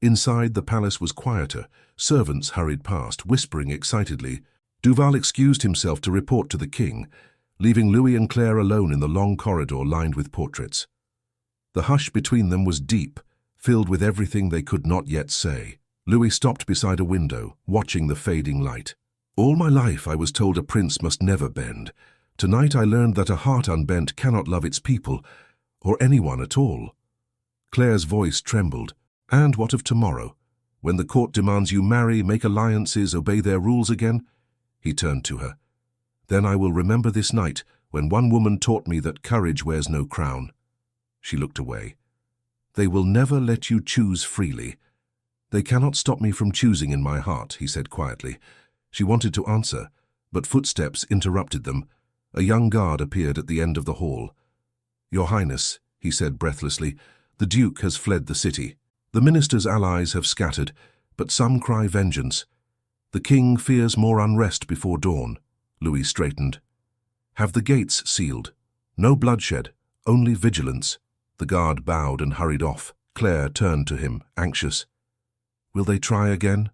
Inside, the palace was quieter. Servants hurried past, whispering excitedly. Duval excused himself to report to the king, leaving Louis and Claire alone in the long corridor lined with portraits. The hush between them was deep, filled with everything they could not yet say. Louis stopped beside a window, watching the fading light. All my life I was told a prince must never bend. Tonight I learned that a heart unbent cannot love its people, or anyone at all. Claire's voice trembled. And what of tomorrow? When the court demands you marry, make alliances, obey their rules again? He turned to her. Then I will remember this night, when one woman taught me that courage wears no crown. She looked away. They will never let you choose freely. They cannot stop me from choosing in my heart, he said quietly. She wanted to answer, but footsteps interrupted them. A young guard appeared at the end of the hall. Your Highness, he said breathlessly, the Duke has fled the city. The minister's allies have scattered, but some cry vengeance. The king fears more unrest before dawn. Louis straightened. Have the gates sealed. No bloodshed, only vigilance. The guard bowed and hurried off. Claire turned to him, anxious. Will they try again?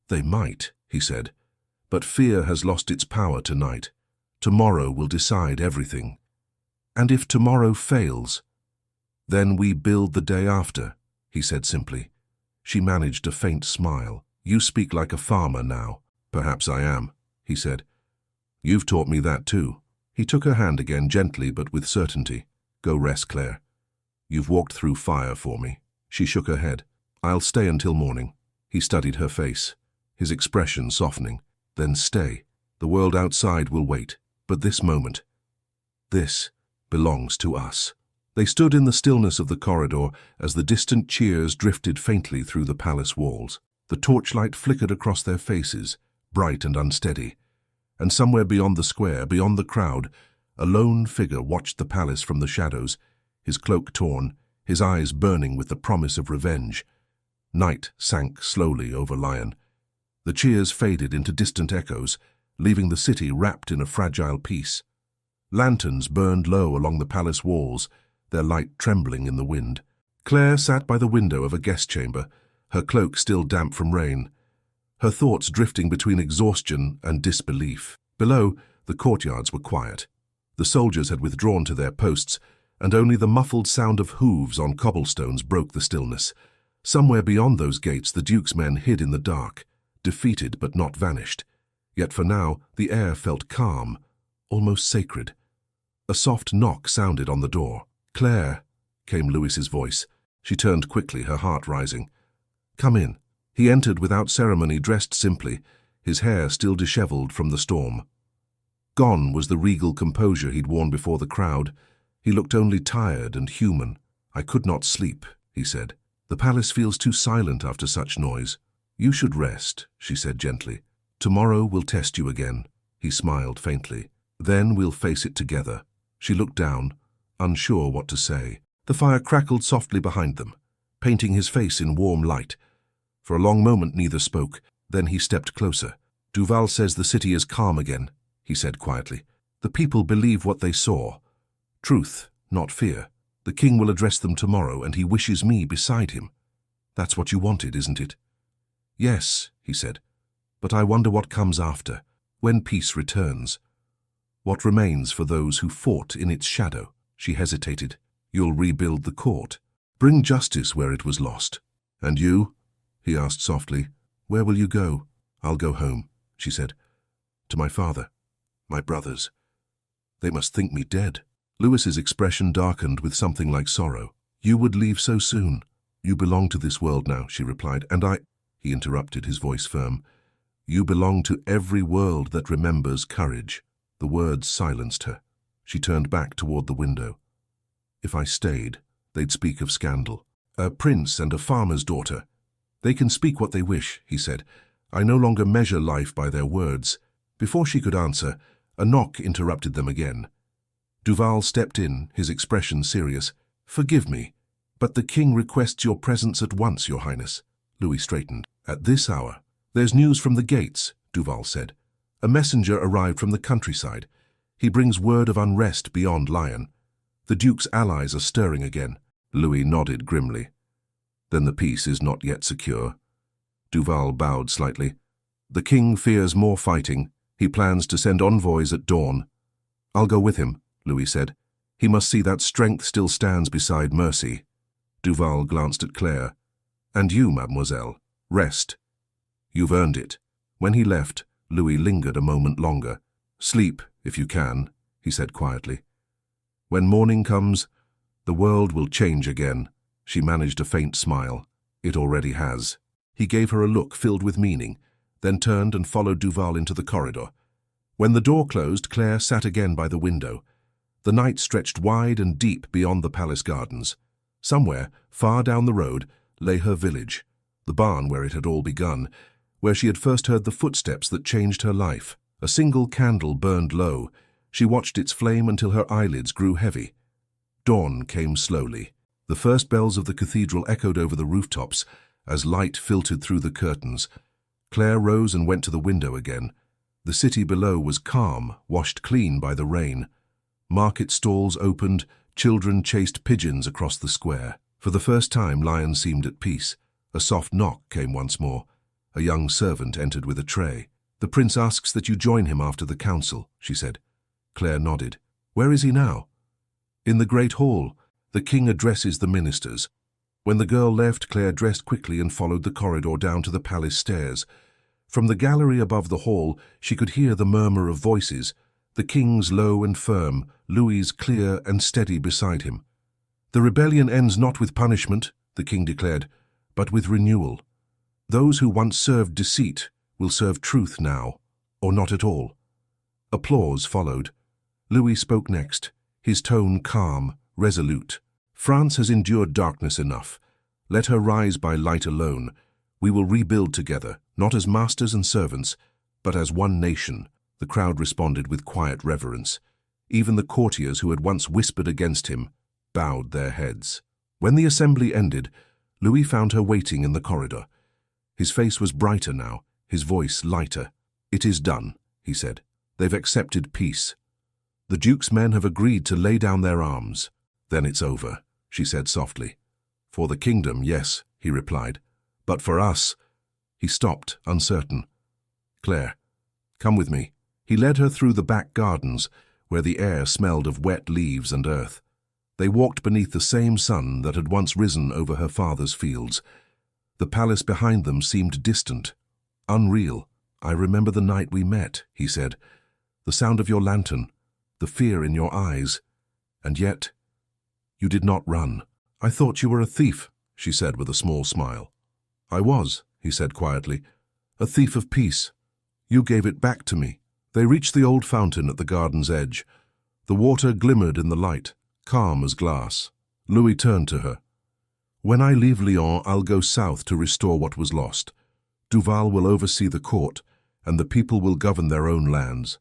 They might, he said. But fear has lost its power tonight. Tomorrow will decide everything. And if tomorrow fails, then we build the day after, he said simply. She managed a faint smile. You speak like a farmer now. Perhaps I am, he said. You've taught me that too. He took her hand again gently but with certainty. Go rest, Claire. You've walked through fire for me. She shook her head. I'll stay until morning. He studied her face, his expression softening. Then stay. The world outside will wait. But this moment, this belongs to us. They stood in the stillness of the corridor as the distant cheers drifted faintly through the palace walls. The torchlight flickered across their faces, bright and unsteady. And somewhere beyond the square, beyond the crowd, a lone figure watched the palace from the shadows, his cloak torn, his eyes burning with the promise of revenge. Night sank slowly over Lyon. The cheers faded into distant echoes, leaving the city wrapped in a fragile peace. Lanterns burned low along the palace walls, their light trembling in the wind. Claire sat by the window of a guest chamber, her cloak still damp from rain, her thoughts drifting between exhaustion and disbelief. Below, the courtyards were quiet. The soldiers had withdrawn to their posts, and only the muffled sound of hooves on cobblestones broke the stillness. Somewhere beyond those gates, the Duke's men hid in the dark, defeated but not vanished. Yet for now, the air felt calm, almost sacred. A soft knock sounded on the door. Claire, came Louis's voice. She turned quickly, her heart rising. Come in. He entered without ceremony, dressed simply, his hair still disheveled from the storm. Gone was the regal composure he'd worn before the crowd. He looked only tired and human. I could not sleep, he said. The palace feels too silent after such noise. You should rest, she said gently. Tomorrow will test you again. He smiled faintly. Then we'll face it together. She looked down, unsure what to say. The fire crackled softly behind them, painting his face in warm light. For a long moment neither spoke. Then he stepped closer. Duval says the city is calm again, he said quietly. The people believe what they saw. Truth, not fear. The king will address them tomorrow, and he wishes me beside him. That's what you wanted, isn't it? Yes, he said. But I wonder what comes after, when peace returns. What remains for those who fought in its shadow? She hesitated. You'll rebuild the court. Bring justice where it was lost. And you? He asked softly. Where will you go? I'll go home, she said. To my father, my brothers. They must think me dead. Louis's expression darkened with something like sorrow. You would leave so soon. You belong to this world now, she replied, and I— He interrupted, his voice firm. You belong to every world that remembers courage. The words silenced her. She turned back toward the window. If I stayed, they'd speak of scandal. A prince and a farmer's daughter. They can speak what they wish, he said. I no longer measure life by their words. Before she could answer, a knock interrupted them again. Duval stepped in, his expression serious. Forgive me, but the king requests your presence at once, your highness. Louis straightened. At this hour? There's news from the gates, Duval said. A messenger arrived from the countryside. He brings word of unrest beyond Lyon. The duke's allies are stirring again. Louis nodded grimly. Then the peace is not yet secure. Duval bowed slightly. The king fears more fighting. He plans to send envoys at dawn. I'll go with him, Louis said. He must see that strength still stands beside mercy. Duval glanced at Claire. And you, mademoiselle, rest. You've earned it. When he left, Louis lingered a moment longer. Sleep, if you can, he said quietly. When morning comes, the world will change again. She managed a faint smile. It already has. He gave her a look filled with meaning, then turned and followed Duval into the corridor. When the door closed, Claire sat again by the window. The night stretched wide and deep beyond the palace gardens. Somewhere, far down the road, lay her village, the barn where it had all begun, where she had first heard the footsteps that changed her life. A single candle burned low. She watched its flame until her eyelids grew heavy. Dawn came slowly. The first bells of the cathedral echoed over the rooftops as light filtered through the curtains. Claire rose and went to the window again. The city below was calm, washed clean by the rain. Market stalls opened, children chased pigeons across the square. For the first time, Lyon seemed at peace. A soft knock came once more. A young servant entered with a tray. The prince asks that you join him after the council, she said. Claire nodded. Where is he now? In the great hall. The king addresses the ministers. When the girl left, Claire dressed quickly and followed the corridor down to the palace stairs. From the gallery above the hall, she could hear the murmur of voices, the king's low and firm, Louis's clear and steady beside him. The rebellion ends not with punishment, the king declared, but with renewal. Those who once served deceit will serve truth now, or not at all. Applause followed. Louis spoke next, his tone calm, resolute. France has endured darkness enough. Let her rise by light alone. We will rebuild together, not as masters and servants, but as one nation. The crowd responded with quiet reverence. Even the courtiers who had once whispered against him bowed their heads. When the assembly ended, Louis found her waiting in the corridor. His face was brighter now, his voice lighter. It is done, he said. They've accepted peace. The duke's men have agreed to lay down their arms. Then it's over, she said softly. For the kingdom, yes, he replied. But for us... He stopped, uncertain. Claire, come with me. He led her through the back gardens, where the air smelled of wet leaves and earth. They walked beneath the same sun that had once risen over her father's fields. The palace behind them seemed distant, unreal. I remember the night we met, he said. The sound of your lantern, the fear in your eyes. And yet, you did not run. I thought you were a thief, she said with a small smile. I was, he said quietly, a thief of peace. You gave it back to me. They reached the old fountain at the garden's edge. The water glimmered in the light, calm as glass. Louis turned to her. When I leave Lyon, I'll go south to restore what was lost. Duval will oversee the court, and the people will govern their own lands.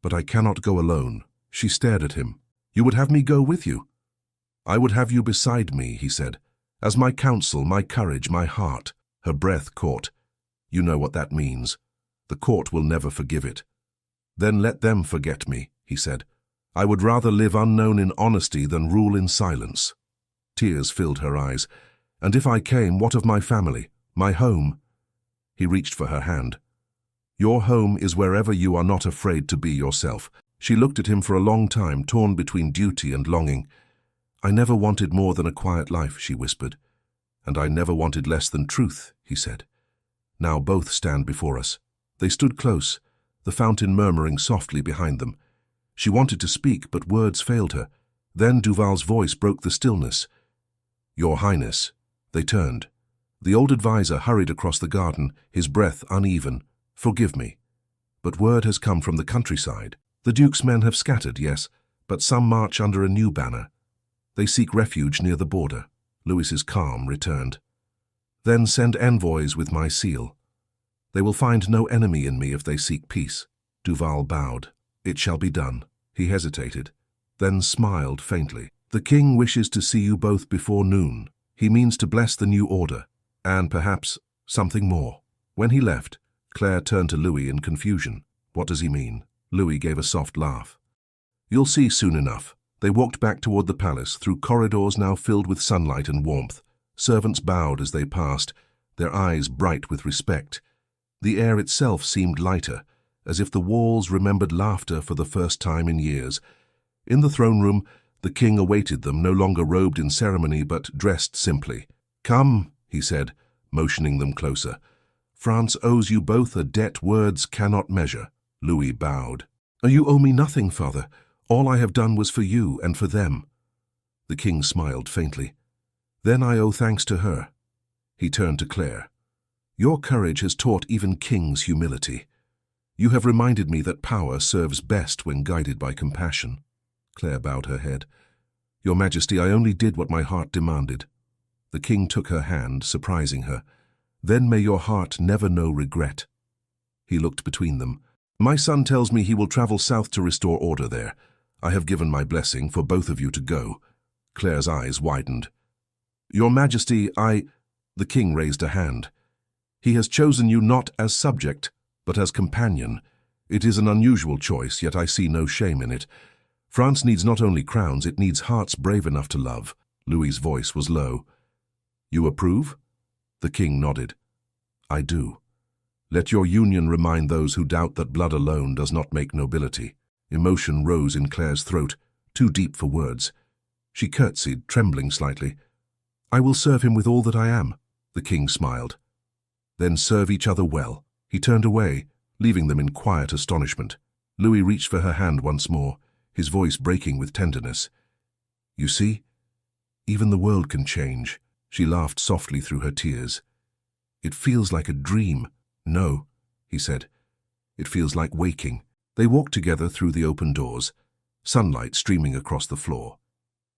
But I cannot go alone. She stared at him. You would have me go with you? I would have you beside me, he said, as my counsel, my courage, my heart. Her breath caught. You know what that means. The court will never forgive it. Then let them forget me, he said. I would rather live unknown in honesty than rule in silence. Tears filled her eyes. And if I came, what of my family, my home? He reached for her hand. Your home is wherever you are not afraid to be yourself. She looked at him for a long time, torn between duty and longing. I never wanted more than a quiet life, she whispered. And I never wanted less than truth, he said. Now both stand before us. They stood close, the fountain murmuring softly behind them. She wanted to speak, but words failed her. Then Duval's voice broke the stillness. Your Highness. They turned. The old advisor hurried across the garden, his breath uneven. Forgive me, but word has come from the countryside. The Duke's men have scattered, yes, but some march under a new banner. They seek refuge near the border. Louis's calm returned. Then send envoys with my seal. They will find no enemy in me if they seek peace. Duval bowed. It shall be done. He hesitated, then smiled faintly. The king wishes to see you both before noon. He means to bless the new order, and perhaps something more. When he left, Claire turned to Louis in confusion. What does he mean? Louis gave a soft laugh. You'll see soon enough. They walked back toward the palace, through corridors now filled with sunlight and warmth. Servants bowed as they passed, their eyes bright with respect. The air itself seemed lighter, as if the walls remembered laughter for the first time in years. In the throne room, the king awaited them, no longer robed in ceremony but dressed simply. Come, he said, motioning them closer. France owes you both a debt words cannot measure. Louis bowed. You owe me nothing, father. All I have done was for you and for them. The king smiled faintly. Then I owe thanks to her. He turned to Claire. Your courage has taught even kings humility. You have reminded me that power serves best when guided by compassion. Claire bowed her head. Your Majesty, I only did what my heart demanded. The king took her hand, surprising her. Then may your heart never know regret. He looked between them. My son tells me he will travel south to restore order there. I have given my blessing for both of you to go. Claire's eyes widened. Your Majesty, The king raised a hand. He has chosen you not as subject, but as companion. It is an unusual choice, yet I see no shame in it. France needs not only crowns, it needs hearts brave enough to love. Louis's voice was low. You approve? The king nodded. I do. Let your union remind those who doubt that blood alone does not make nobility. Emotion rose in Claire's throat, too deep for words. She curtsied, trembling slightly. I will serve him with all that I am. The king smiled. Then serve each other well. He turned away, leaving them in quiet astonishment. Louis reached for her hand once more, his voice breaking with tenderness. You see, even the world can change. She laughed softly through her tears. It feels like a dream. No, he said. It feels like waking. They walked together through the open doors, sunlight streaming across the floor.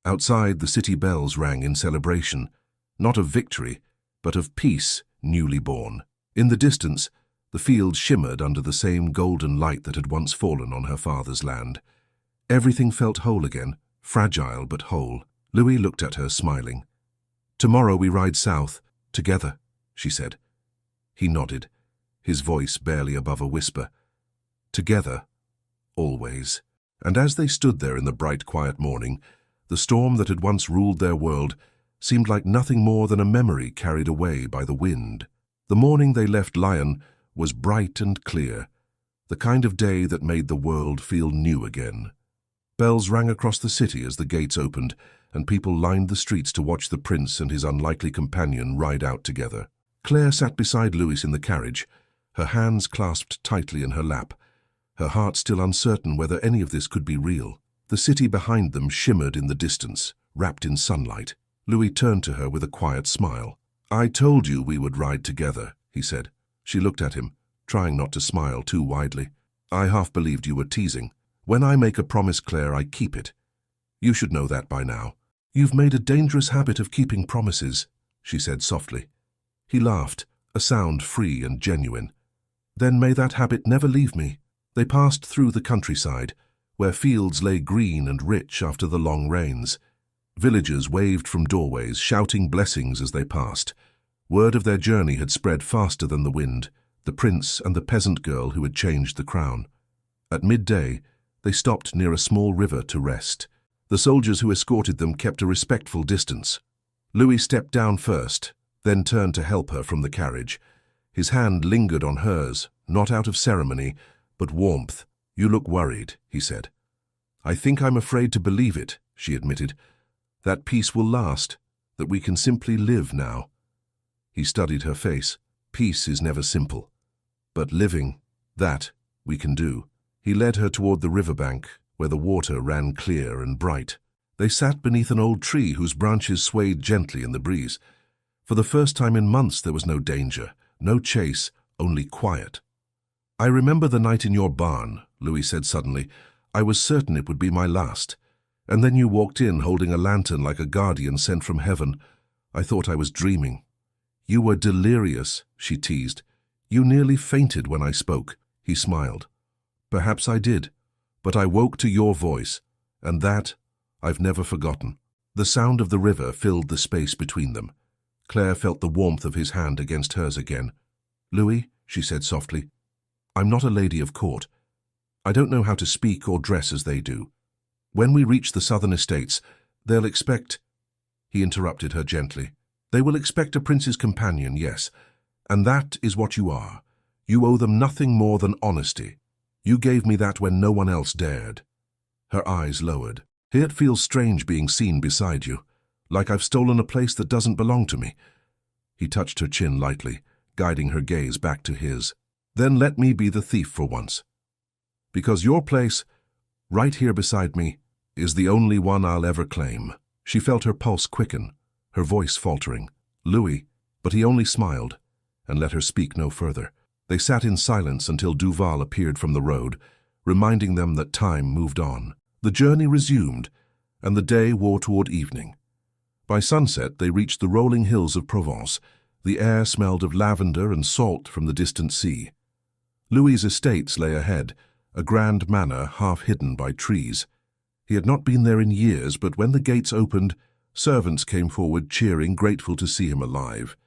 Outside, the city bells rang in celebration, not of victory, but of peace newly born. In the distance, the fields shimmered under the same golden light that had once fallen on her father's land. Everything felt whole again, fragile but whole. Louis looked at her, smiling. Tomorrow we ride south, together, she said. He nodded, his voice barely above a whisper. Together, always. And as they stood there in the bright, quiet morning, the storm that had once ruled their world seemed like nothing more than a memory carried away by the wind. The morning they left Lyon was bright and clear, the kind of day that made the world feel new again. Bells rang across the city as the gates opened, and people lined the streets to watch the prince and his unlikely companion ride out together. Claire sat beside Louis in the carriage, her hands clasped tightly in her lap, her heart still uncertain whether any of this could be real. The city behind them shimmered in the distance, wrapped in sunlight. Louis turned to her with a quiet smile. I told you we would ride together, he said. She looked at him, trying not to smile too widely. I half believed you were teasing. When I make a promise, Claire, I keep it. You should know that by now. You've made a dangerous habit of keeping promises, she said softly. He laughed, a sound free and genuine. Then may that habit never leave me. They passed through the countryside, where fields lay green and rich after the long rains. Villagers waved from doorways, shouting blessings as they passed. Word of their journey had spread faster than the wind, the prince and the peasant girl who had changed the crown. At midday, they stopped near a small river to rest. The soldiers who escorted them kept a respectful distance. Louis stepped down first, then turned to help her from the carriage. His hand lingered on hers, not out of ceremony, but warmth. You look worried, he said. I think I'm afraid to believe it, she admitted. That peace will last, that we can simply live now. He studied her face. Peace is never simple. But living, that we can do. He led her toward the riverbank, where the water ran clear and bright. They sat beneath an old tree whose branches swayed gently in the breeze. For the first time in months there was no danger, no chase, only quiet. I remember the night in your barn, Louis said suddenly. I was certain it would be my last. And then you walked in holding a lantern like a guardian sent from heaven. I thought I was dreaming. You were delirious, she teased. You nearly fainted when I spoke. He smiled. Perhaps I did, but I woke to your voice, and that I've never forgotten. The sound of the river filled the space between them. Claire felt the warmth of his hand against hers again. Louis, she said softly, I'm not a lady of court. I don't know how to speak or dress as they do. When we reach the southern estates, they'll expect— He interrupted her gently. They will expect a prince's companion, yes, and that is what you are. You owe them nothing more than honesty. You gave me that when no one else dared. Her eyes lowered. Here it feels strange being seen beside you, like I've stolen a place that doesn't belong to me. He touched her chin lightly, guiding her gaze back to his. Then let me be the thief for once. Because your place, right here beside me, is the only one I'll ever claim. She felt her pulse quicken, her voice faltering. Louis, but he only smiled and let her speak no further. They sat in silence until Duval appeared from the road, reminding them that time moved on. The journey resumed, and the day wore toward evening. By sunset, they reached the rolling hills of Provence. The air smelled of lavender and salt from the distant sea. Louis's estates lay ahead, a grand manor half hidden by trees. He had not been there in years, but when the gates opened, servants came forward cheering, grateful to see him alive.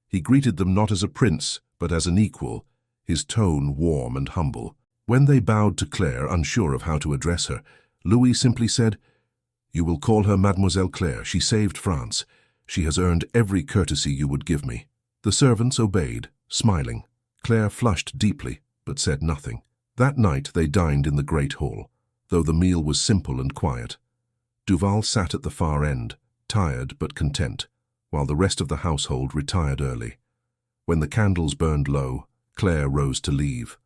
He greeted them not as a prince, but as an equal, his tone warm and humble. When they bowed to Claire, unsure of how to address her, Louis simply said, You will call her Mademoiselle Claire. She saved France. She has earned every courtesy you would give me. The servants obeyed, smiling. Claire flushed deeply, but said nothing. That night they dined in the great hall, though the meal was simple and quiet. Duval sat at the far end, tired but content, while the rest of the household retired early. When the candles burned low, Claire rose to leave.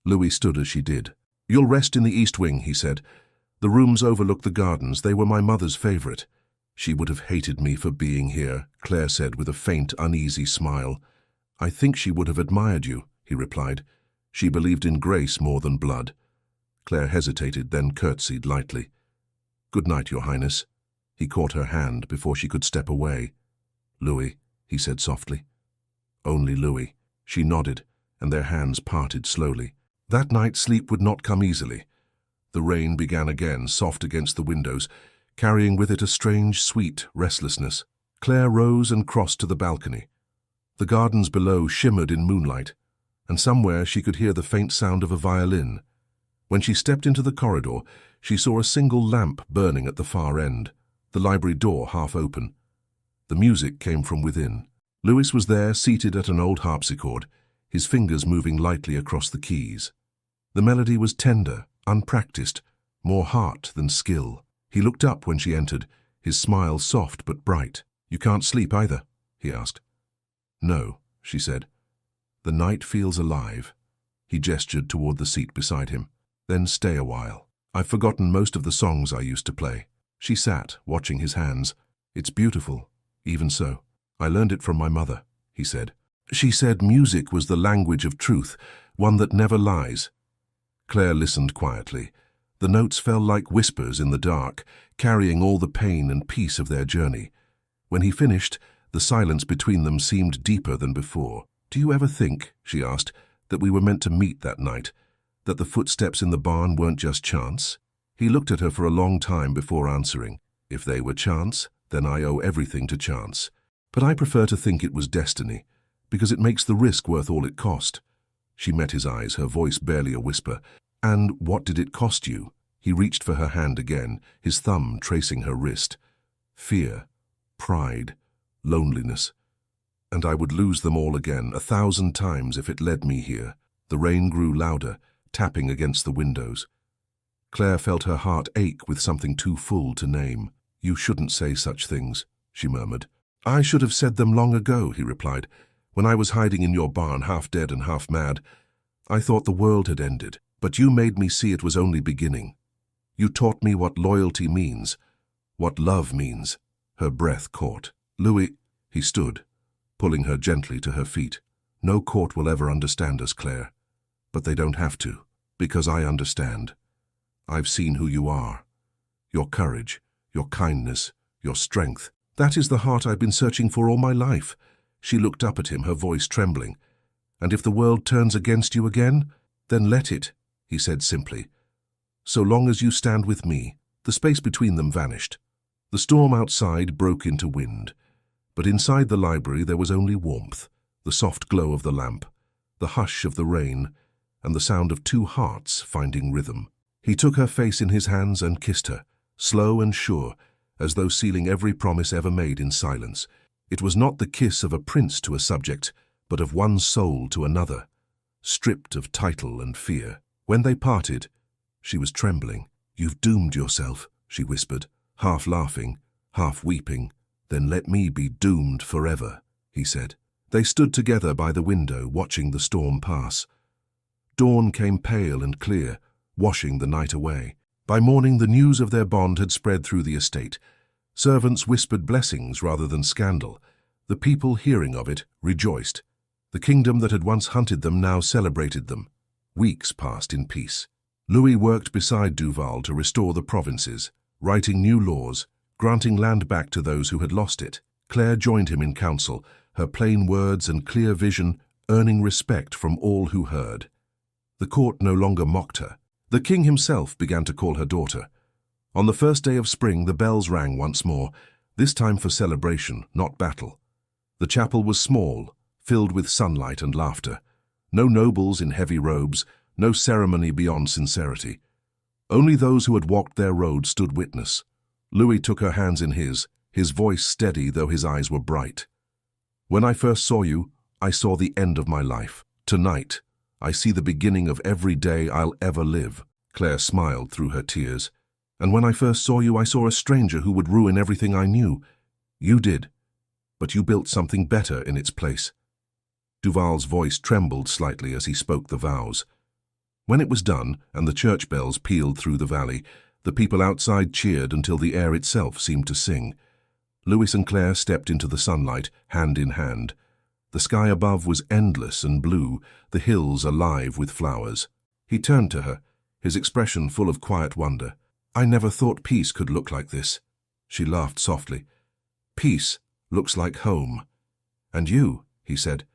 Louis stood as she did. You'll rest in the east wing, he said. The rooms overlook the gardens. They were my mother's favorite. She would have hated me for being here, Claire said with a faint, uneasy smile. I think she would have admired you, he replied. She believed in grace more than blood. Claire hesitated, then curtsied lightly. Good night, Your Highness. He caught her hand before she could step away. Louis, he said softly. Only Louis. She nodded, and their hands parted slowly. That night sleep would not come easily. The rain began again, soft against the windows, carrying with it a strange, sweet restlessness. Claire rose and crossed to the balcony. The gardens below shimmered in moonlight, and somewhere she could hear the faint sound of a violin. When she stepped into the corridor, she saw a single lamp burning at the far end, the library door half open. The music came from within. Louis was there, seated at an old harpsichord, his fingers moving lightly across the keys. The melody was tender, unpracticed, more heart than skill. He looked up when she entered, his smile soft but bright. You can't sleep either, he asked. No, she said. The night feels alive. He gestured toward the seat beside him. Then stay a while. I've forgotten most of the songs I used to play. She sat, watching his hands. It's beautiful, even so. I learned it from my mother, he said. She said music was the language of truth, one that never lies. Claire listened quietly. The notes fell like whispers in the dark, carrying all the pain and peace of their journey. When he finished, the silence between them seemed deeper than before. Do you ever think, she asked, that we were meant to meet that night? That the footsteps in the barn weren't just chance? He looked at her for a long time before answering. If they were chance, then I owe everything to chance. But I prefer to think it was destiny, because it makes the risk worth all it cost. She met his eyes, her voice barely a whisper. And what did it cost you? He reached for her hand again, his thumb tracing her wrist. Fear, pride, loneliness. And I would lose them all again, 1,000 times if it led me here. The rain grew louder, tapping against the windows. Claire felt her heart ache with something too full to name. You shouldn't say such things, she murmured. I should have said them long ago, he replied. When I was hiding in your barn, half dead and half mad, I thought the world had ended, but you made me see it was only beginning. You taught me what loyalty means, what love means. Her breath caught. Louis, he stood, pulling her gently to her feet. No court will ever understand us, Claire. But they don't have to, because I understand. I've seen who you are. Your courage, your kindness, your strength. That is the heart I've been searching for all my life. She looked up at him, her voice trembling. And if the world turns against you again, then let it, he said simply. So long as you stand with me. The space between them vanished. The storm outside broke into wind. But inside the library there was only warmth, the soft glow of the lamp, the hush of the rain, and the sound of two hearts finding rhythm. He took her face in his hands and kissed her, slow and sure, as though sealing every promise ever made in silence. It was not the kiss of a prince to a subject, but of one soul to another, stripped of title and fear. When they parted, she was trembling. "You've doomed yourself," she whispered, half laughing, half weeping. "Then let me be doomed forever," he said. They stood together by the window, watching the storm pass. Dawn came pale and clear, washing the night away. By morning, the news of their bond had spread through the estate. Servants whispered blessings rather than scandal. The people, hearing of it, rejoiced. The kingdom that had once hunted them now celebrated them. Weeks passed in peace. Louis worked beside Duval to restore the provinces, writing new laws, granting land back to those who had lost it. Claire joined him in council, her plain words and clear vision earning respect from all who heard. The court no longer mocked her. The king himself began to call her daughter. On the first day of spring, the bells rang once more, this time for celebration, not battle. The chapel was small, filled with sunlight and laughter. No nobles in heavy robes, no ceremony beyond sincerity. Only those who had walked their road stood witness. Louis took her hands in his voice steady though his eyes were bright. "When I first saw you, I saw the end of my life. Tonight, I see the beginning of every day I'll ever live." Claire smiled through her tears. "And when I first saw you, I saw a stranger who would ruin everything I knew. You did, but you built something better in its place." Duval's voice trembled slightly as he spoke the vows. When it was done and the church bells pealed through the valley, the people outside cheered until the air itself seemed to sing. Louis and Claire stepped into the sunlight, hand in hand. The sky above was endless and blue, the hills alive with flowers. He turned to her, his expression full of quiet wonder. "I never thought peace could look like this." She laughed softly. "Peace looks like home. And you," he said,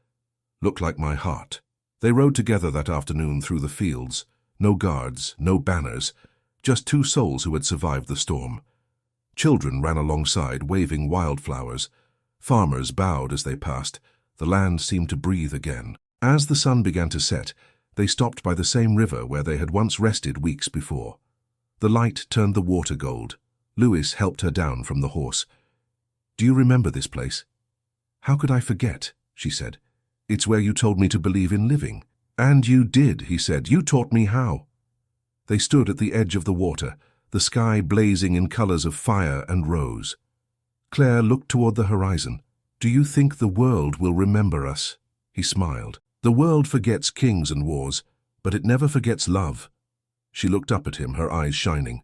"look like my heart." They rode together that afternoon through the fields. No guards, no banners, just two souls who had survived the storm. Children ran alongside, waving wildflowers. Farmers bowed as they passed. The land seemed to breathe again. As the sun began to set, they stopped by the same river where they had once rested weeks before. The light turned the water gold. Louis helped her down from the horse. "Do you remember this place?" "How could I forget?" she said. "It's where you told me to believe in living." "And you did," he said. "You taught me how." They stood at the edge of the water, the sky blazing in colors of fire and rose. Claire looked toward the horizon. "Do you think the world will remember us?" He smiled. "The world forgets kings and wars, but it never forgets love." She looked up at him, her eyes shining.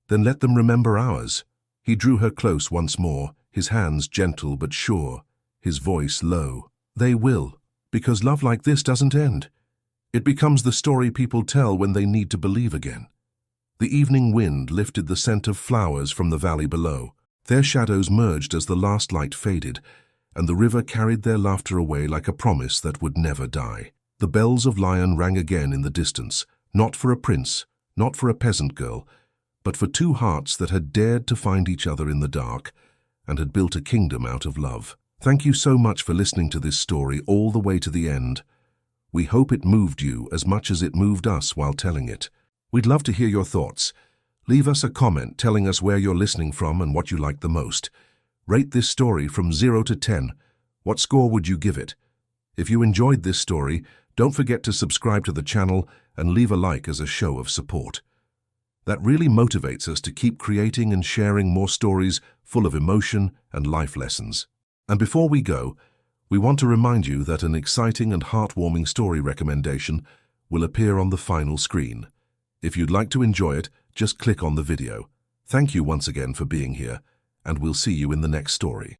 "Then let them remember ours." He drew her close once more, his hands gentle but sure, his voice low. "They will, because love like this doesn't end. It becomes the story people tell when they need to believe again." The evening wind lifted the scent of flowers from the valley below. Their shadows merged as the last light faded, and the river carried their laughter away like a promise that would never die. The bells of Lyon rang again in the distance, not for a prince, not for a peasant girl, but for two hearts that had dared to find each other in the dark and had built a kingdom out of love. Thank you so much for listening to this story all the way to the end. We hope it moved you as much as it moved us while telling it. We'd love to hear your thoughts. Leave us a comment telling us where you're listening from and what you like the most. Rate this story from 0 to 10. What score would you give it? If you enjoyed this story, don't forget to subscribe to the channel and leave a like as a show of support. That really motivates us to keep creating and sharing more stories full of emotion and life lessons. And before we go, we want to remind you that an exciting and heartwarming story recommendation will appear on the final screen. If you'd like to enjoy it, just click on the video. Thank you once again for being here, and we'll see you in the next story.